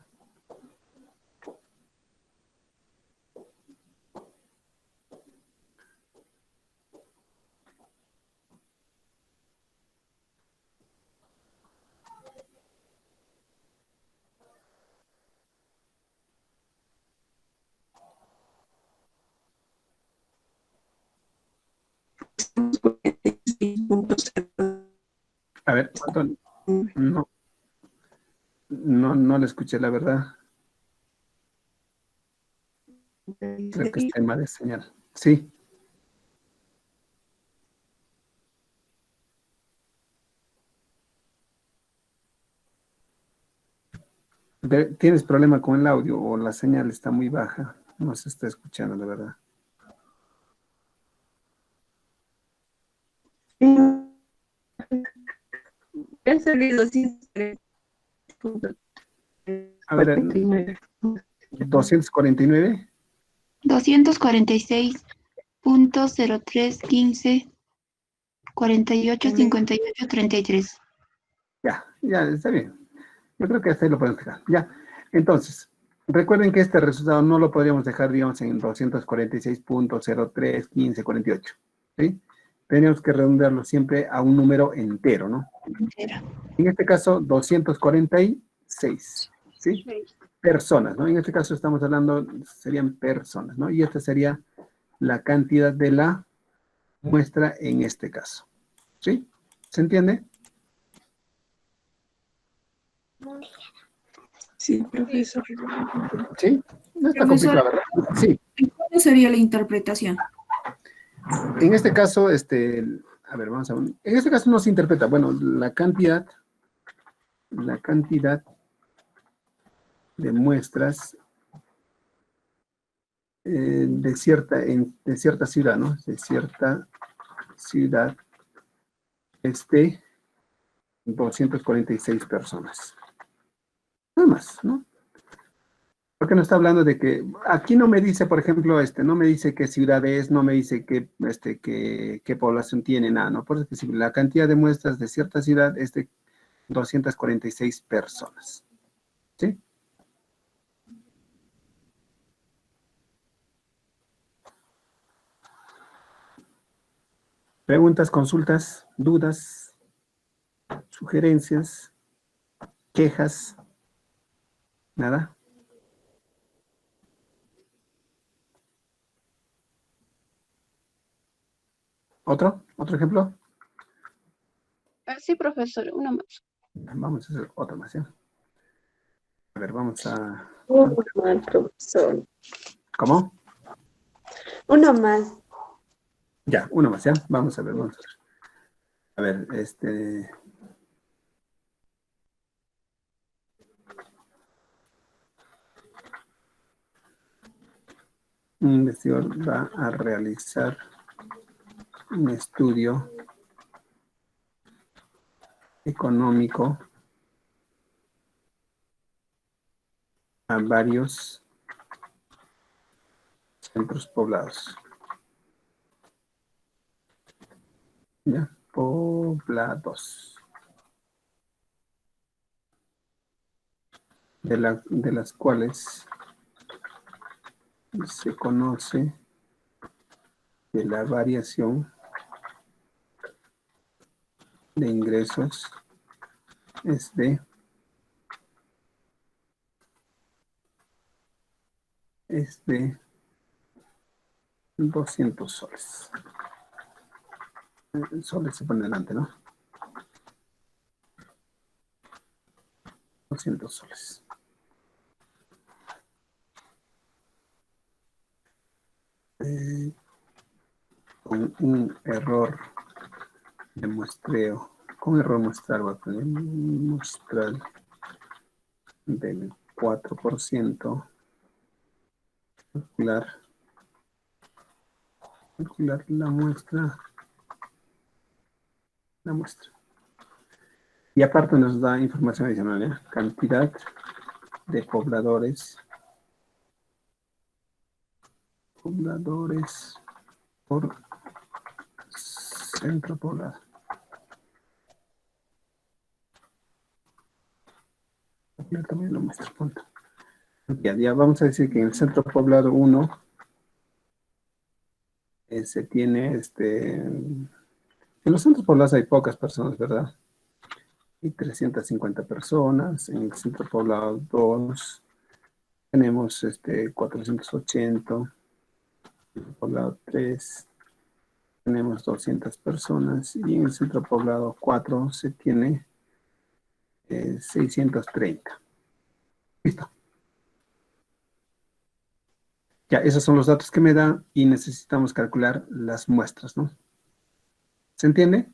A ver, ¿cuánto? No, no le escuché, la verdad. Creo que es tema de señal. Sí. ¿Tienes problema con el audio o la señal está muy baja? No se está escuchando, la verdad. Han salido A ver, 249. 246.0315.4858.33. Ya, está bien. Yo creo que hasta ahí lo podemos dejar. Ya, entonces, recuerden que este resultado no lo podríamos dejar, digamos, en 246.031548. ¿Sí? Tenemos que redondearlo siempre a un número entero, ¿no? En este caso, 246, ¿sí? Personas, ¿no? En este caso estamos hablando, serían personas, ¿no? Y esta sería la cantidad de la muestra en este caso. ¿Sí? ¿Se entiende? Sí, profesor. ¿Sí? No está Profesor, complicado, ¿verdad? Sí. ¿cuál sería la interpretación? En este caso, a ver, vamos a ver. En este caso no se interpreta, bueno, la cantidad de muestras de cierta ciudad, ¿no? De cierta ciudad, 246 personas. Nada más, ¿no? Porque no está hablando de que, aquí no me dice, por ejemplo, no me dice qué ciudad es, no me dice qué población tiene, nada, ¿no? Por eso que si la cantidad de muestras de cierta ciudad es de 246 personas. ¿Sí? Preguntas, consultas, dudas, sugerencias, quejas, nada. ¿Otro ejemplo? Sí, profesor, una más. Vamos a hacer otro más, ¿ya? A ver, vamos a... Uno más, profesor. ¿Cómo? Uno más. Ya, uno más, ¿ya? Vamos a ver. A ver, un investigador va a realizar un estudio económico a varios centros poblados. ¿Ya? Poblados. De las cuales se conoce que la variación de ingresos es de 200 soles. El soles se pone delante, ¿no? 200 soles. Con un error de muestreo, con error muestral, va a poner muestral del 4%, calcular la muestra. Y aparte nos da información adicional, ¿ya? Cantidad de pobladores por centro poblado. Yo también lo muestro, punto. Ya vamos a decir que en el centro poblado 1 se tiene, en los centros poblados hay pocas personas, ¿verdad? Hay 350 personas. En el centro poblado 2 tenemos 480. En el poblado 3 Tenemos 200 personas y en el centro poblado 4 se tiene 630. Listo. Ya, esos son los datos que me da y necesitamos calcular las muestras, ¿no? ¿Se entiende?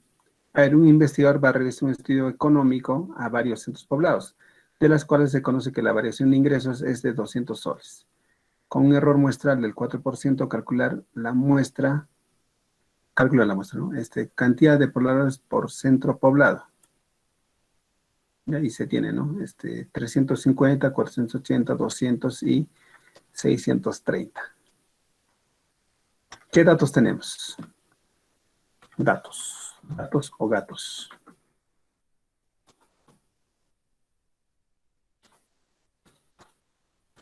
A ver, un investigador va a realizar un estudio económico a varios centros poblados, de las cuales se conoce que la variación de ingresos es de 200 soles. Con un error muestral del 4%, calcula la muestra, ¿no? Cantidad de pobladores por centro poblado. Y ahí se tiene, ¿no? 350, 480, 200 y 630. ¿Qué datos tenemos? Datos o gatos.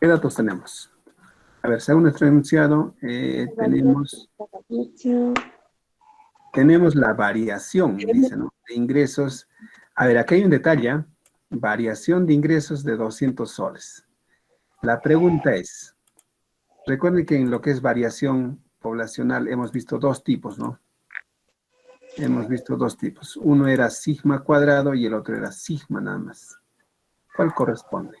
¿Qué datos tenemos? A ver, según nuestro enunciado, tenemos la variación, dice, ¿no? De ingresos. A ver, aquí hay un detalle, ¿eh? Variación de ingresos de 200 soles. La pregunta es, recuerden que en lo que es variación poblacional hemos visto dos tipos, ¿no? Hemos visto dos tipos. Uno era sigma cuadrado y el otro era sigma nada más. ¿Cuál corresponde?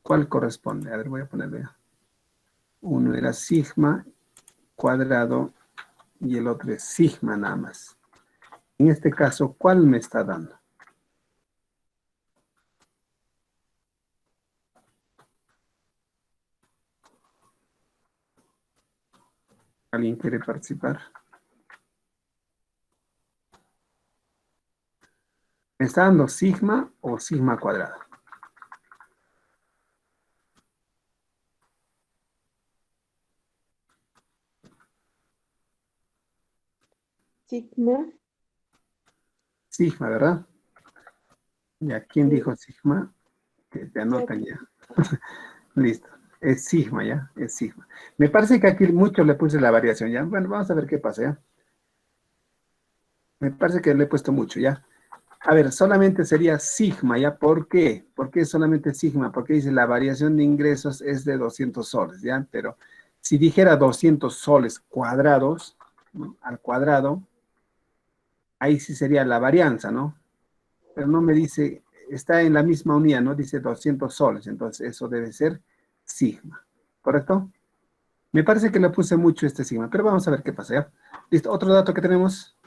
¿Cuál corresponde? A ver, voy a ponerle. Uno era sigma cuadrado y el otro es sigma nada más. En este caso, ¿cuál me está dando? ¿Alguien quiere participar? ¿Me está dando sigma o sigma cuadrado? Sigma. Sigma, ¿verdad? Ya, ¿quién dijo sigma? Que te anotan ya. Listo. Es sigma, ¿ya? Es sigma. Me parece que aquí mucho le puse la variación, ¿ya? Bueno, vamos a ver qué pasa, ¿ya? Me parece que le he puesto mucho, ¿ya? A ver, solamente sería sigma, ¿ya? ¿Por qué? ¿Por qué solamente sigma? Porque dice la variación de ingresos es de 200 soles, ¿ya? Pero si dijera 200 soles cuadrados, ¿no? Al cuadrado, ahí sí sería la varianza, ¿no? Pero no me dice, está en la misma unidad, ¿no? Dice 200 soles, entonces eso debe ser sigma, ¿correcto? Me parece que le puse mucho este sigma, pero vamos a ver qué pasa, ¿ya? Listo, otro dato que tenemos,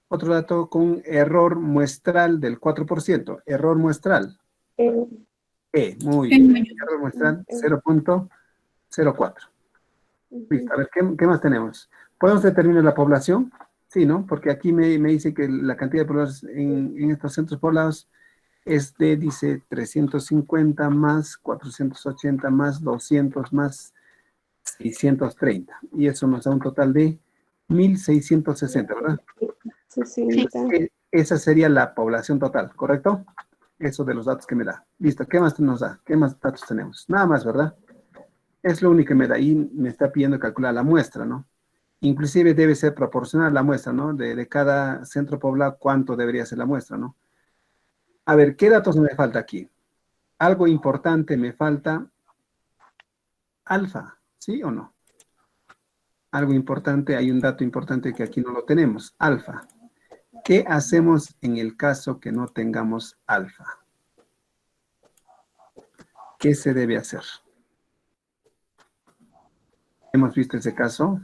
otro dato con error muestral del 4%, error muestral, muy bien, error muestral 0.04. Listo, a ver, ¿qué más tenemos? ¿Podemos determinar la población? Sí, ¿no? Porque aquí me dice que la cantidad de pobladores en estos centros poblados es de, dice, 350 más 480 más 200 más 630. Y eso nos da un total de 1660, ¿verdad? 60. Esa sería la población total, ¿correcto? Eso de los datos que me da. Listo, ¿qué más nos da? ¿Qué más datos tenemos? Nada más, ¿verdad? Es lo único que me da. Y me está pidiendo calcular la muestra, ¿no? Inclusive debe ser proporcional la muestra, ¿no? De cada centro poblado, ¿cuánto debería ser la muestra, ¿no? A ver, ¿qué datos me falta aquí? Algo importante me falta. Alfa, ¿sí o no? Algo importante, hay un dato importante que aquí no lo tenemos. Alfa. ¿Qué hacemos en el caso que no tengamos alfa? ¿Qué se debe hacer? ¿Hemos visto ese caso?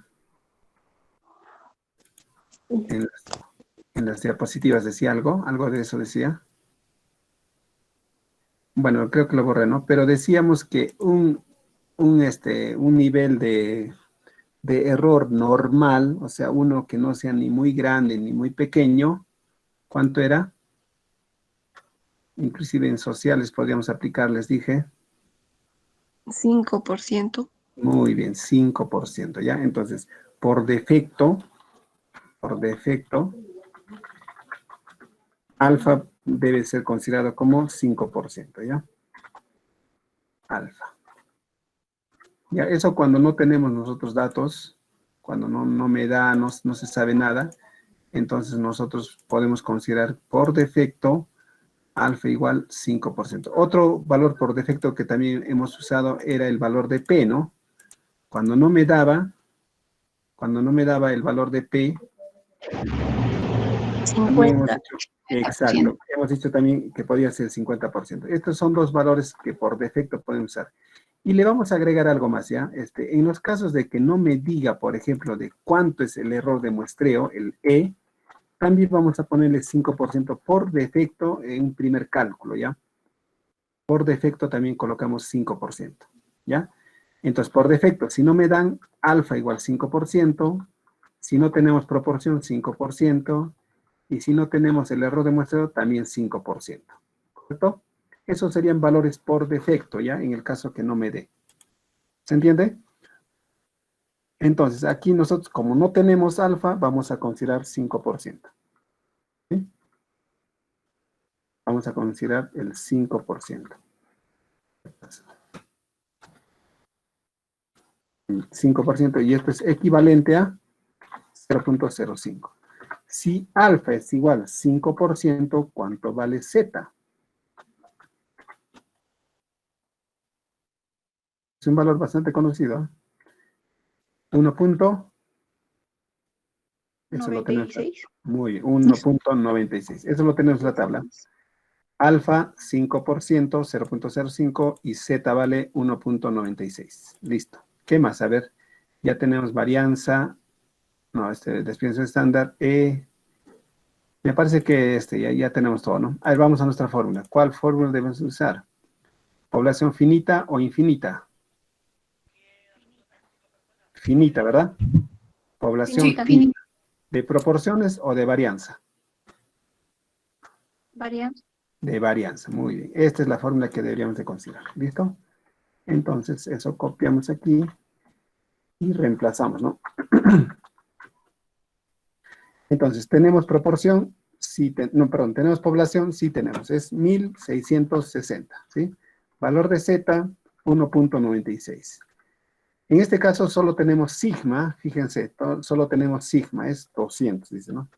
En las diapositivas decía algo de eso decía. Bueno, creo que lo borré, ¿no? Pero decíamos que un nivel de error normal, o sea, uno que no sea ni muy grande ni muy pequeño, ¿cuánto era? Inclusive en sociales podríamos aplicar, les dije. 5%. Muy bien, 5%, ¿ya? Entonces, por defecto, alfa debe ser considerado como 5%, ¿ya? Alfa. Ya, eso cuando no tenemos nosotros datos, cuando no me da, no se sabe nada, entonces nosotros podemos considerar por defecto alfa igual 5%. Otro valor por defecto que también hemos usado era el valor de P, ¿no? Cuando no me daba, Cuando no me daba el valor de P, también hemos 50. dicho, exacto, hemos dicho también que podía ser 50%. Estos son dos valores que por defecto pueden usar. Y le vamos a agregar algo más, ¿ya? En los casos de que no me diga, por ejemplo, de cuánto es el error de muestreo, el E, también vamos a ponerle 5% por defecto en un primer cálculo, ¿ya? Por defecto también colocamos 5%, ¿ya? Entonces, por defecto, si no me dan alfa igual 5%, si no tenemos proporción, 5%, y si no tenemos el error de muestreo, también 5%, ¿correcto? Esos serían valores por defecto, ¿ya? En el caso que no me dé. ¿Se entiende? Entonces, aquí nosotros, como no tenemos alfa, vamos a considerar 5%. ¿Sí? Vamos a considerar el 5%. El 5%, y esto es equivalente a 0.05. Si alfa es igual a 5%, ¿cuánto vale Z? Es un valor bastante conocido. 1. Eso lo tenemos. 96. Muy bien, 1.96. Eso lo tenemos en la tabla. Alfa 5%, 0.05 y Z vale 1.96. Listo. ¿Qué más? A ver, ya tenemos varianza. No, desviación estándar. Me parece que ya tenemos todo, ¿no? A ver, vamos a nuestra fórmula. ¿Cuál fórmula debemos usar? ¿Población finita o infinita? Finita, ¿verdad? Población Finita. finita. ¿De proporciones o de varianza? Varianza. De varianza, muy bien. Esta es la fórmula que deberíamos de considerar. ¿Listo? Entonces, eso copiamos aquí y reemplazamos, ¿no? Entonces, ¿tenemos proporción? Sí, no, perdón, ¿tenemos población? Sí tenemos, es 1660, ¿sí? Valor de Z, 1.96. En este caso solo tenemos sigma, fíjense, solo tenemos sigma, es 200, dice, ¿no?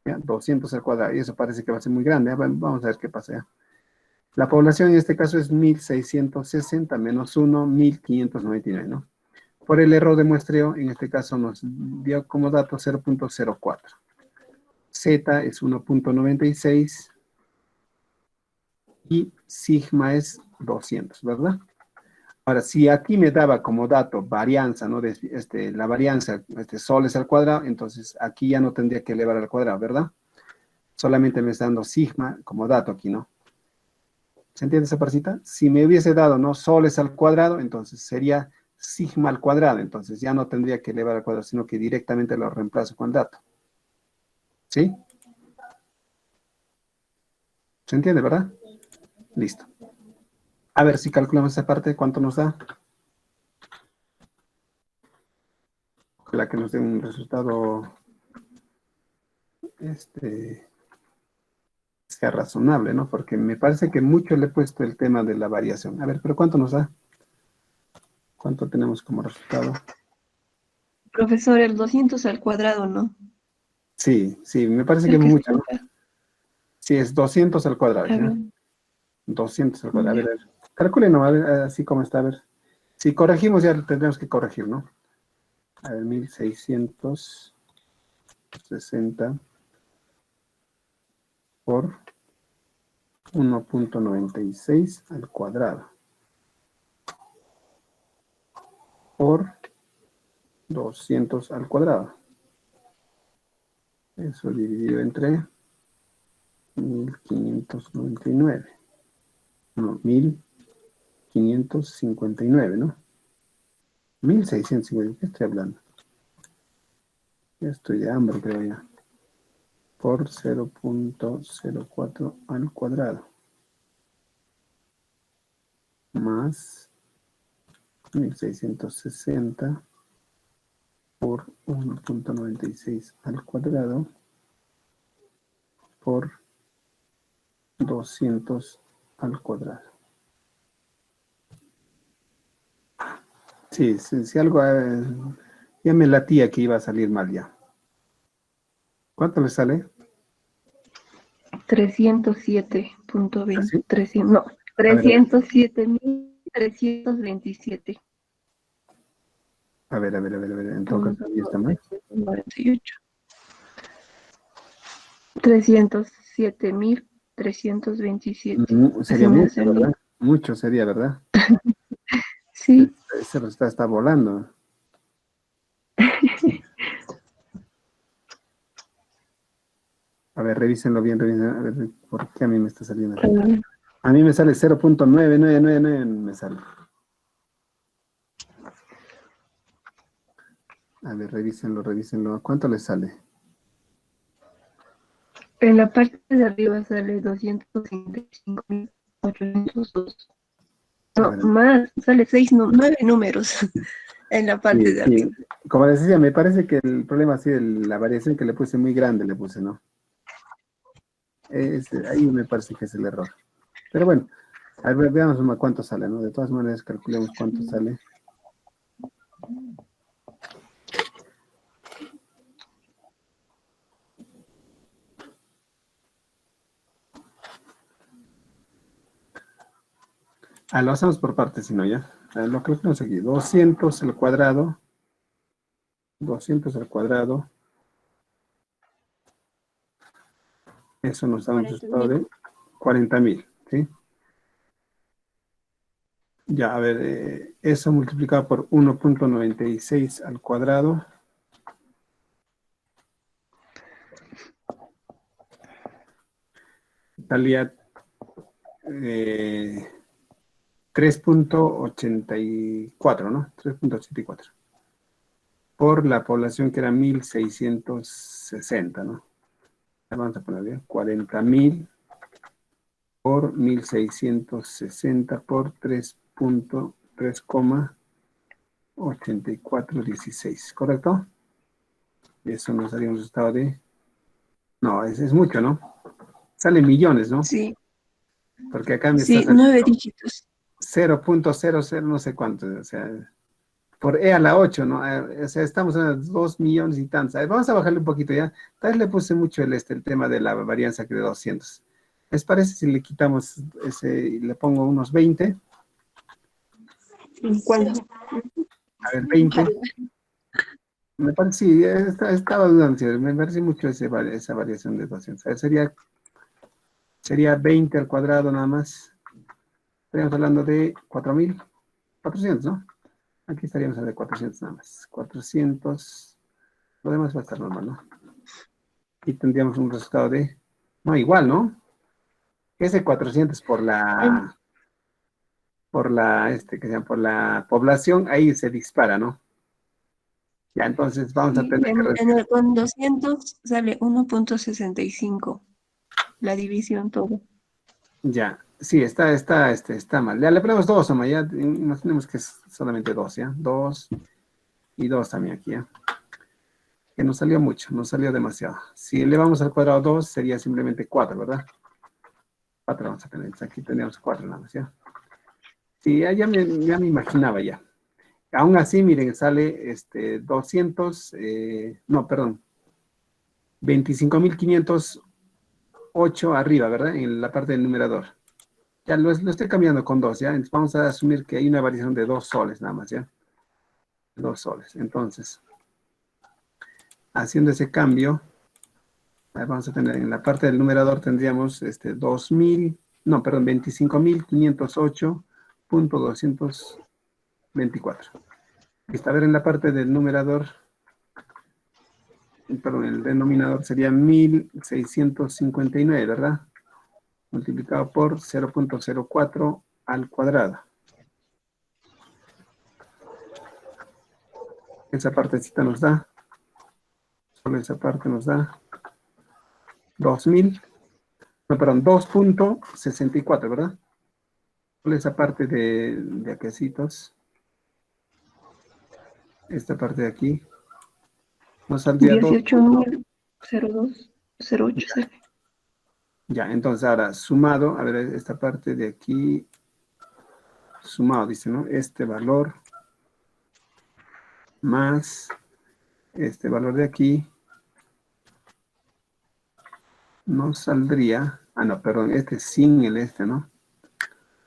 Ya, 200 al cuadrado, y eso parece que va a ser muy grande, ¿eh? Vamos a ver qué pasa ya. La población en este caso es 1660 menos 1, 1599, ¿no? Por el error de muestreo, en este caso nos dio como dato 0.04. Z es 1.96 y sigma es 200, ¿verdad? Ahora, si aquí me daba como dato varianza, ¿no? La varianza, soles al cuadrado, entonces aquí ya no tendría que elevar al cuadrado, ¿verdad? Solamente me está dando sigma como dato aquí, ¿no? ¿Se entiende esa partita? Si me hubiese dado, ¿no? Soles al cuadrado, entonces sería sigma al cuadrado, entonces ya no tendría que elevar al cuadrado, sino que directamente lo reemplazo con dato. ¿Sí? ¿Se entiende, verdad? Listo. A ver si calculamos esa parte, ¿cuánto nos da? Ojalá que nos dé un resultado sea razonable, ¿no? Porque me parece que mucho le he puesto el tema de la variación. A ver, ¿pero cuánto nos da? ¿Cuánto tenemos como resultado? Profesor, el 200 al cuadrado, ¿no? Sí, me parece que El es que mucho, ¿no? está acá. Sí, es 200 al cuadrado, A ¿ya? ver. 200 al cuadrado. A ver. Calcule, ¿no? A ver, así como está, a ver. Si corregimos, ya tendremos que corregir, ¿no? A ver, 1660 por 1.96 al cuadrado por 200 al cuadrado. Eso dividido entre 1599. No, 1559, ¿no? 1650, ¿qué estoy hablando? Ya estoy de hambre, creo ya. Por 0.04 al cuadrado. Más 1660 por 1.96 al cuadrado por 200 al cuadrado. Sí, algo ya me latía que iba a salir mal ya. ¿Cuánto le sale? 307.20. ¿Así? No, A ver. 307.327. En todo caso, ahí está mal. 48. 307.327. Sería Así me mucho, salió. ¿verdad? Mucho sería, ¿verdad? Sí, Ese resultado está volando. A ver, revísenlo bien, a ver, ¿por qué a mí me está saliendo así? A mí me sale 0.9999, me sale. A ver, revísenlo. ¿Cuánto les sale? en la parte de arriba sale 255.802. A No, ver, más, sale 9 números en la parte sí, de sí. arriba. Como les decía, me parece que el problema ha sido la variación que le puse muy grande, ¿no? Ahí me parece que es el error. Pero bueno, a ver, veamos cuánto sale, ¿no? De todas maneras, calculemos cuánto sale. Lo hacemos por partes, si no ya. Lo calculamos aquí. 200 al cuadrado. 200 al cuadrado. Eso nos da un resultado de 40.000, ¿sí? Ya, a ver, eso multiplicado por 1.96 al cuadrado. Salía 3.84, ¿no? 3.84. Por la población que era 1.660, ¿no? Vamos a poner bien, 40.000 por 1.660 por 3.8416, ¿correcto? Y eso nos daría un resultado de... No, es mucho, ¿no? Sale millones, ¿no? Sí, Porque acá me está sí, saliendo 9 dígitos. 0.00 no sé cuánto, o sea, por E a la 8, ¿no? O sea, estamos en 2 millones y tantos. A ver, vamos a bajarle un poquito ya. Tal vez le puse mucho el tema de la varianza que de 200. ¿Les parece si le quitamos y le pongo unos 20? ¿Cuál? A ver, 20. Me parece, sí, estaba dudando, sí, me parece mucho esa variación de 200. A ver, sería 20 al cuadrado nada más. Estaríamos hablando de 4.400, ¿no? Aquí estaríamos hablando de 400 nada más. 400, lo demás va a estar normal, ¿no? Y tendríamos un resultado de, no, igual, ¿no? Ese 400 por la población, ahí se dispara, ¿no? Ya, entonces vamos a Sí, tener que... con 200 sale 1.65. La división todo. Ya, sí, está mal. Ya le ponemos 2, Oma, ya imaginemos que es solamente 2, ¿ya? 2 y 2 también aquí, ¿ya? Que nos salió mucho, nos salió demasiado. Si elevamos al cuadrado 2, sería simplemente 4, ¿verdad? 4 vamos a tener, aquí tenemos 4 nada más, ¿ya? Sí, ya me imaginaba ya. Aún así, miren, sale 200, no, perdón, 25.508 arriba, ¿verdad? En la parte del numerador. Ya lo estoy cambiando con 2, ¿ya? Entonces vamos a asumir que hay una variación de 2 soles nada más, ¿ya? 2 soles. Entonces, haciendo ese cambio, vamos a tener en la parte del numerador tendríamos 2.000, no, perdón, 25.508.224. Está a ver en la parte del numerador, perdón, el denominador sería 1.659, ¿verdad? Multiplicado por 0.04 al cuadrado. Esa partecita nos da, solo esa parte nos da 2.000, no, perdón, 2.64, ¿verdad? Solo esa parte de aquecitos, esta parte de aquí, nos saldría 2. 18.002.08 sale. Ya, entonces ahora sumado, a ver, esta parte de aquí, sumado, dice, ¿no? Este valor más este valor de aquí nos saldría, no, perdón, sin el ¿no?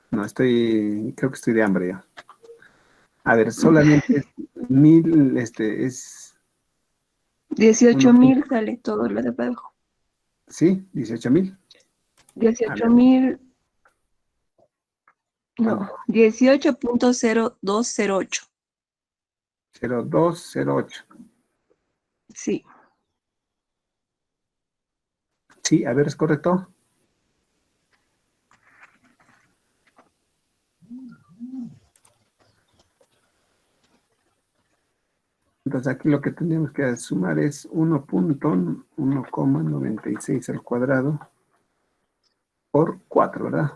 No, creo que estoy de hambre ya. A ver, solamente 1000, es, 18.000 sale todo lo de abajo. sí, 18.000. 18.000, no, ¿Cuánto? 18.0208. 0208. Sí, Sí, a ver, ¿es correcto? Entonces aquí lo que tendríamos que sumar es 1.96 al cuadrado por 4, ¿verdad?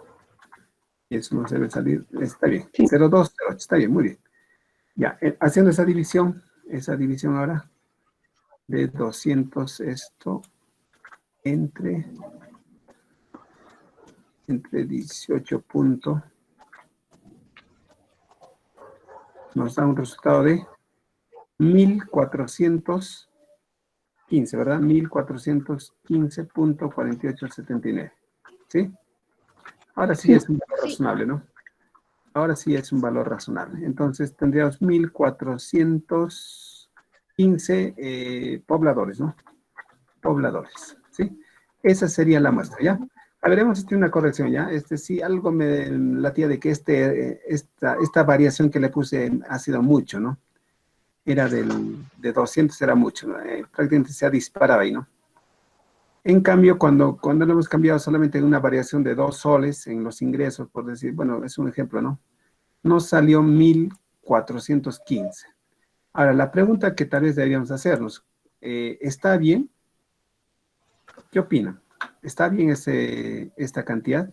Y eso nos debe salir, está bien, sí. 0208, está bien, muy bien. Ya, haciendo esa división ahora de 200 esto entre 18 puntos, nos da un resultado de 1415, ¿verdad? 1415.4879, ¿sí? Ahora sí Sí. es un valor Sí. razonable, ¿no? Ahora sí es un valor razonable. Entonces tendríamos 1415 pobladores, ¿no? Pobladores, ¿sí? Esa sería la muestra, ¿ya? A ver, hemos hecho una corrección, ¿ya? Sí, algo me latía de que esta variación que le puse ha sido mucho, ¿no? Era de 200 era mucho, ¿no? Prácticamente se ha disparado ahí, ¿no? En cambio, cuando lo hemos cambiado solamente en una variación de 2 soles en los ingresos, por decir, bueno, es un ejemplo, ¿no? Nos salió 1415. Ahora, la pregunta que tal vez deberíamos hacernos, ¿está bien? ¿Qué opinan? ¿Está bien esta cantidad?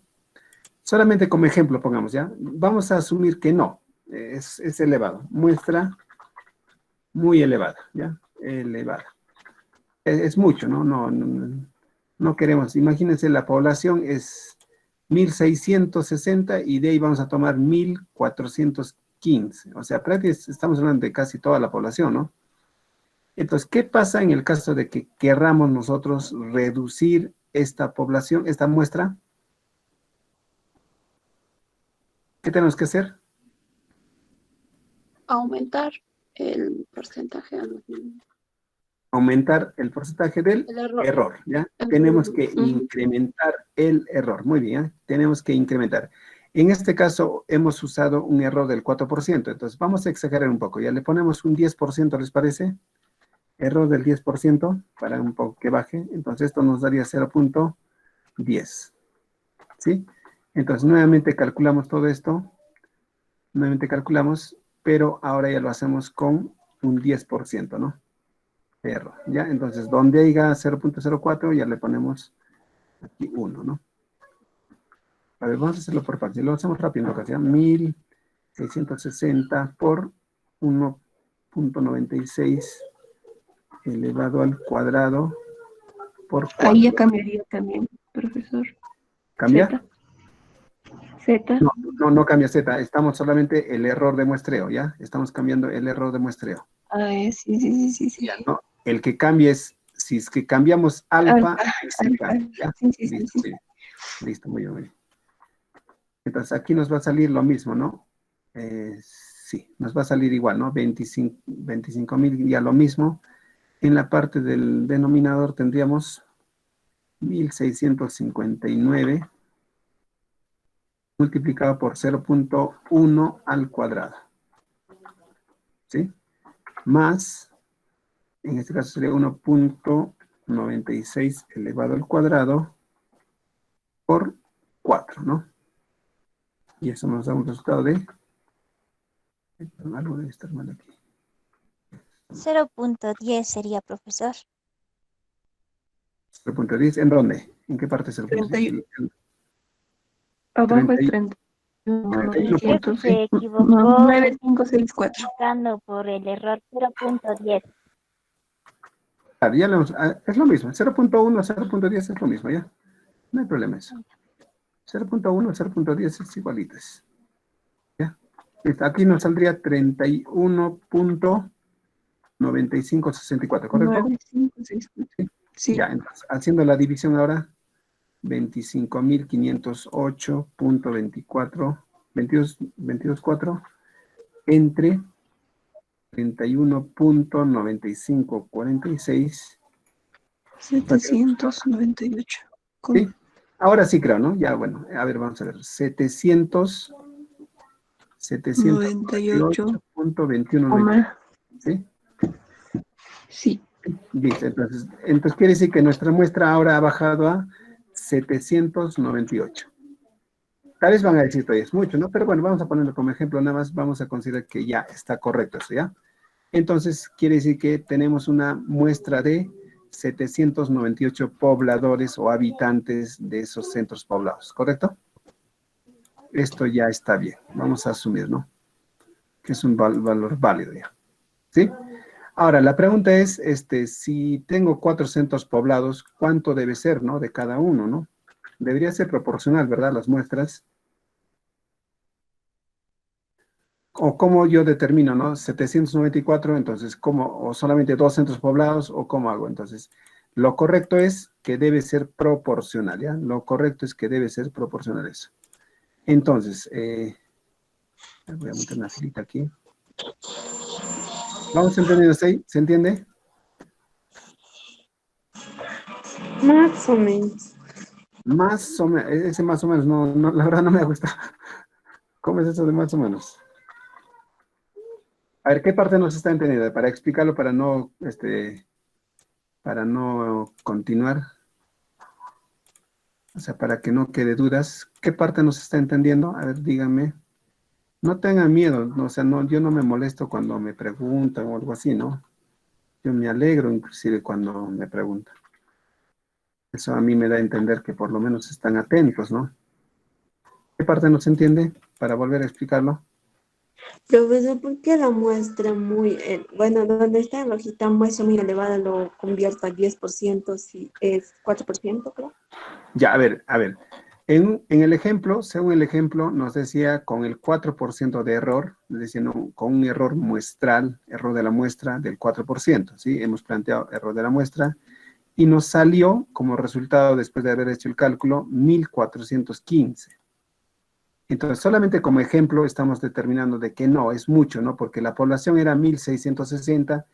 Solamente como ejemplo pongamos, ¿ya? Vamos a asumir que no, es elevado. Muestra muy elevada, ¿ya? Elevada. Es mucho, ¿no? No queremos, imagínense, la población es 1660 y de ahí vamos a tomar 1415. O sea, prácticamente estamos hablando de casi toda la población, ¿no? Entonces, ¿qué pasa en el caso de que querramos nosotros reducir esta población, esta muestra? ¿Qué tenemos que hacer? Aumentar el porcentaje Aumentar el porcentaje del el error. error, ¿ya? El- Tenemos que Ujú. incrementar el error, muy bien, ¿ya? Tenemos que incrementar. En este caso hemos usado un error del 4%, entonces vamos a exagerar un poco, ya le ponemos un 10%, ¿les parece? Error del 10% para un poco que baje, entonces esto nos daría 0.10, ¿sí? Entonces nuevamente calculamos todo esto, pero ahora ya lo hacemos con un 10%, ¿no? Error, ¿ya? Entonces, donde haya 0.04, ya le ponemos aquí 1, ¿no? A ver, vamos a hacerlo por partes. Lo hacemos rápido, ¿ya? 1660 por 1.96 elevado al cuadrado por Ahí ya 4. cambiaría también, profesor. ¿Cambia? Z. No cambia Z. Estamos solamente el error de muestreo, ¿ya? Estamos cambiando el error de muestreo. Sí, sí, sí, sí. Ya, ¿no? El que cambie es, si es que cambiamos alfa, Alfa, se cambia, alfa. ¿ya? Sí, sí, sí, Listo, sí. muy bien. Listo, muy bien, muy bien. Entonces aquí nos va a salir lo mismo, ¿no? Sí, nos va a salir igual, ¿no? 25.000 ya lo mismo. En la parte del denominador tendríamos 1659 multiplicado por 0.1 al cuadrado, ¿sí? Más, en este caso sería 1.96 elevado al cuadrado por 4, ¿no? Y eso nos da un resultado de... Algo debe estar mal aquí. 0.10 sería, profesor. 0.10, ¿en dónde? ¿En qué parte es 31. 0.10? Abajo es 31. 31 Creo que puntos, sí. se No, equivocó 9564. buscando por el error 0.10. Claro, ya es lo mismo, 0.1 a 0.10 es lo mismo, ¿ya? No hay problema eso. 0.1 a 0.10 es igualitas. ¿Ya? Aquí nos saldría 31.9564, ¿correcto? 9564. Sí. Ya, entonces, haciendo la división ahora, 25.508.24, 22.4 entre 31.9546. 798. ¿Sí? Ahora sí creo, ¿no? Ya, bueno, a ver, vamos a ver. 798.21. ¿Sí? Sí. Listo, entonces quiere decir que nuestra muestra ahora ha bajado a 798. Tal vez van a decir todavía es mucho, ¿no? Pero bueno, vamos a ponerlo como ejemplo, nada más vamos a considerar que ya está correcto eso, ¿ya? Entonces, quiere decir que tenemos una muestra de 798 pobladores o habitantes de esos centros poblados, ¿correcto? Esto ya está bien, vamos a asumir, ¿no? Que es un valor válido ya, ¿sí? Ahora, la pregunta es, si tengo 4 centros poblados, ¿cuánto debe ser, no? De cada uno, ¿no? Debería ser proporcional, ¿verdad? Las muestras. O cómo yo determino, ¿no? 794, entonces, ¿cómo? O solamente 2 centros poblados, o cómo hago. Entonces, lo correcto es que debe ser proporcional, ¿ya? Lo correcto es que debe ser proporcional eso. Entonces, voy a meter una filita aquí. ¿Vamos entendiendo ahí? ¿Se entiende? Más o menos. Más o menos, ese más o menos, no, la verdad no me gusta. ¿Cómo es eso de más o menos? A ver, ¿qué parte nos está entendiendo? Para explicarlo, para no continuar. O sea, para que no quede dudas. ¿Qué parte nos está entendiendo? A ver, díganme. No tengan miedo, no, o sea, no, yo no me molesto cuando me preguntan o algo así, ¿no? Yo me alegro inclusive cuando me preguntan. Eso a mí me da a entender que por lo menos están atentos, ¿no? ¿Qué parte no se entiende? Para volver a explicarlo. Profesor, ¿por qué la muestra muy, bueno, donde está en rojita, muestra muy elevada, lo convierto al 10% si es 4%, creo? Ya, a ver. En el ejemplo, según el ejemplo, nos decía con el 4% de error, es decir, con un error muestral, error de la muestra del 4%, ¿sí? Hemos planteado error de la muestra y nos salió como resultado, después de haber hecho el cálculo, 1415. Entonces, solamente como ejemplo estamos determinando de que no, es mucho, ¿no? Porque la población era 1660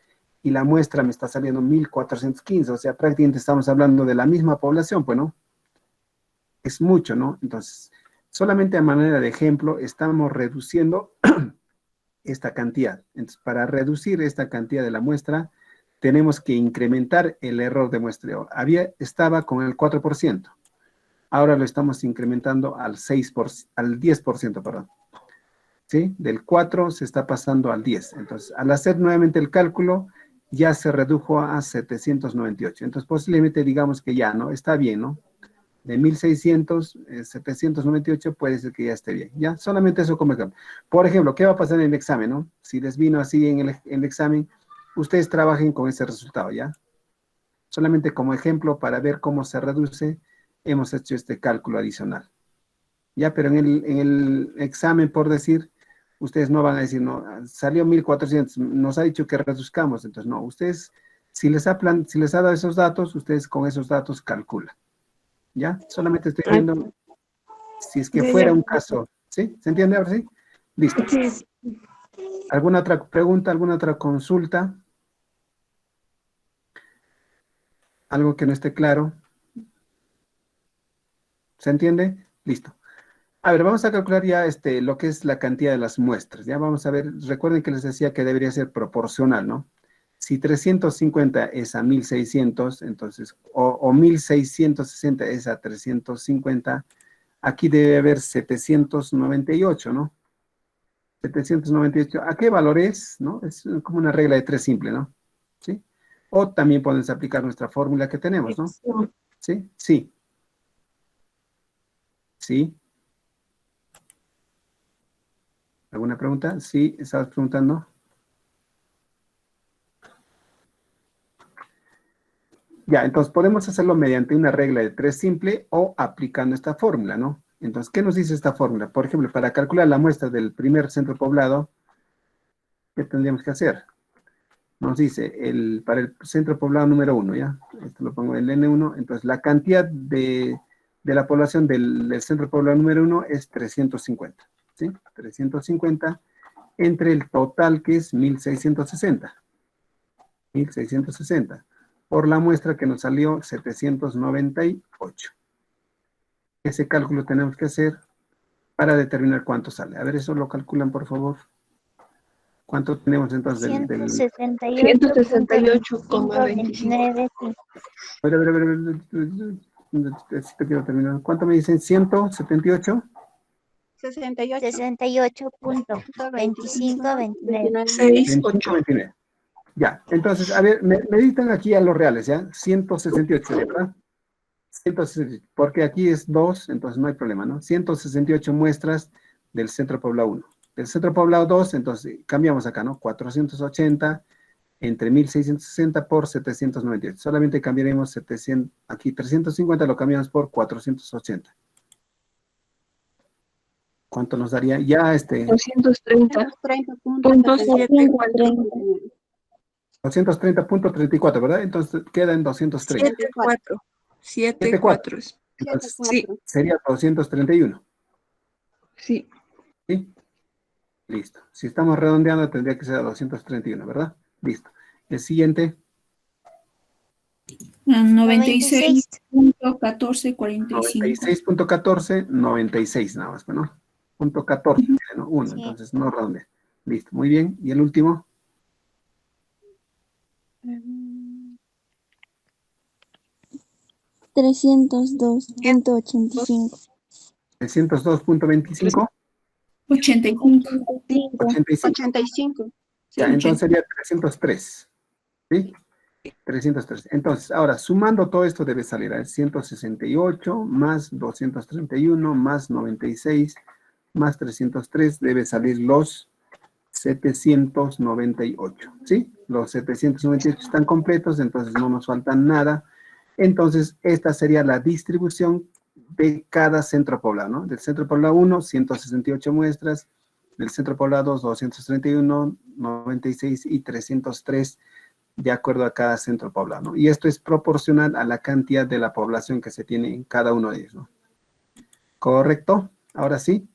y la muestra me está saliendo 1415, o sea, prácticamente estamos hablando de la misma población, pues, ¿no? Es mucho, ¿no? Entonces, solamente a manera de ejemplo, estamos reduciendo esta cantidad. Entonces, para reducir esta cantidad de la muestra, tenemos que incrementar el error de muestreo. Estaba con el 4%. Ahora lo estamos incrementando al 10%, perdón. ¿Sí? Del 4 se está pasando al 10. Entonces, al hacer nuevamente el cálculo, ya se redujo a 798. Entonces, posiblemente digamos que ya, ¿no? Está bien, ¿no? De 1600, 798 puede ser que ya esté bien, ¿ya? Solamente eso como ejemplo. Por ejemplo, ¿qué va a pasar en el examen, no? Si les vino así en el examen, ustedes trabajen con ese resultado, ¿ya? Solamente como ejemplo para ver cómo se reduce, hemos hecho este cálculo adicional. Ya, pero en el examen, por decir, ustedes no van a decir, no, salió 1400, nos ha dicho que reduzcamos, entonces no, ustedes, si les ha dado esos datos, ustedes con esos datos calculan. ¿Ya? Solamente estoy viendo si es que fuera un caso. ¿Sí? ¿Se entiende ahora sí? Listo. Sí. ¿Alguna otra pregunta, alguna otra consulta? ¿Algo que no esté claro? ¿Se entiende? Listo. A ver, vamos a calcular ya lo que es la cantidad de las muestras. Ya vamos a ver, recuerden que les decía que debería ser proporcional, ¿no? Si 350 es a 1600, entonces, o 1660 es a 350, aquí debe haber 798, ¿no? 798. ¿A qué valor es? ¿No? Es como una regla de 3 simple, ¿no? ¿Sí? O también podemos aplicar nuestra fórmula que tenemos, ¿no? ¿Sí? Sí. ¿Sí? ¿Alguna pregunta? Sí, estabas preguntando. Ya, entonces podemos hacerlo mediante una regla de 3 simple o aplicando esta fórmula, ¿no? Entonces, ¿qué nos dice esta fórmula? Por ejemplo, para calcular la muestra del primer centro poblado, ¿qué tendríamos que hacer? Nos dice, para el centro poblado número 1, ¿ya? Esto lo pongo en el N1, entonces la cantidad de la población del centro poblado número 1 es 350, ¿sí? 350, entre el total que es 1660. 1660. Por la muestra que nos salió 798. Ese cálculo tenemos que hacer para determinar cuánto sale. A ver, eso lo calculan, por favor. ¿Cuánto tenemos entonces del 168,25. A ver. Necesito que lo termine. ¿Cuánto me dicen? ¿178? 68.2529. 25.29. Ya, entonces, a ver, meditan aquí a los reales, ¿ya? 168, ¿verdad? 168, porque aquí es 2, entonces no hay problema, ¿no? 168 muestras del centro poblado 1. Del centro poblado 2, entonces cambiamos acá, ¿no? 480 entre 1660 por 798. Solamente cambiaremos 700, aquí 350 lo cambiamos por 480. ¿Cuánto nos daría? Ya 230.74. 230.34, ¿verdad? Entonces queda en 230. 74. Entonces, Sí, sería 231. sí. ¿Sí? Listo. Si estamos redondeando, tendría que ser a 231, ¿verdad? Listo. El siguiente. 96.1445. 96.14, 96 nada más, ¿no? Punto 14, ¿no? 1, Sí. entonces no redondea. Listo, muy bien. ¿Y el último? 302.85. 302.25, 85. 85. 85. Ya, entonces sería 303. ¿Sí? 303. Entonces, ahora, sumando todo esto debe salir a 168 más 231 más 96 más 303 debe salir los 798. ¿Sí? Los 798 están completos, entonces no nos falta nada. Entonces, esta sería la distribución de cada centro poblado, ¿no? Del centro poblado 1, 168 muestras. Del centro poblado 2, 231, 96 y 303 de acuerdo a cada centro poblado, ¿no? Y esto es proporcional a la cantidad de la población que se tiene en cada uno de ellos, ¿no? ¿Correcto? Ahora sí.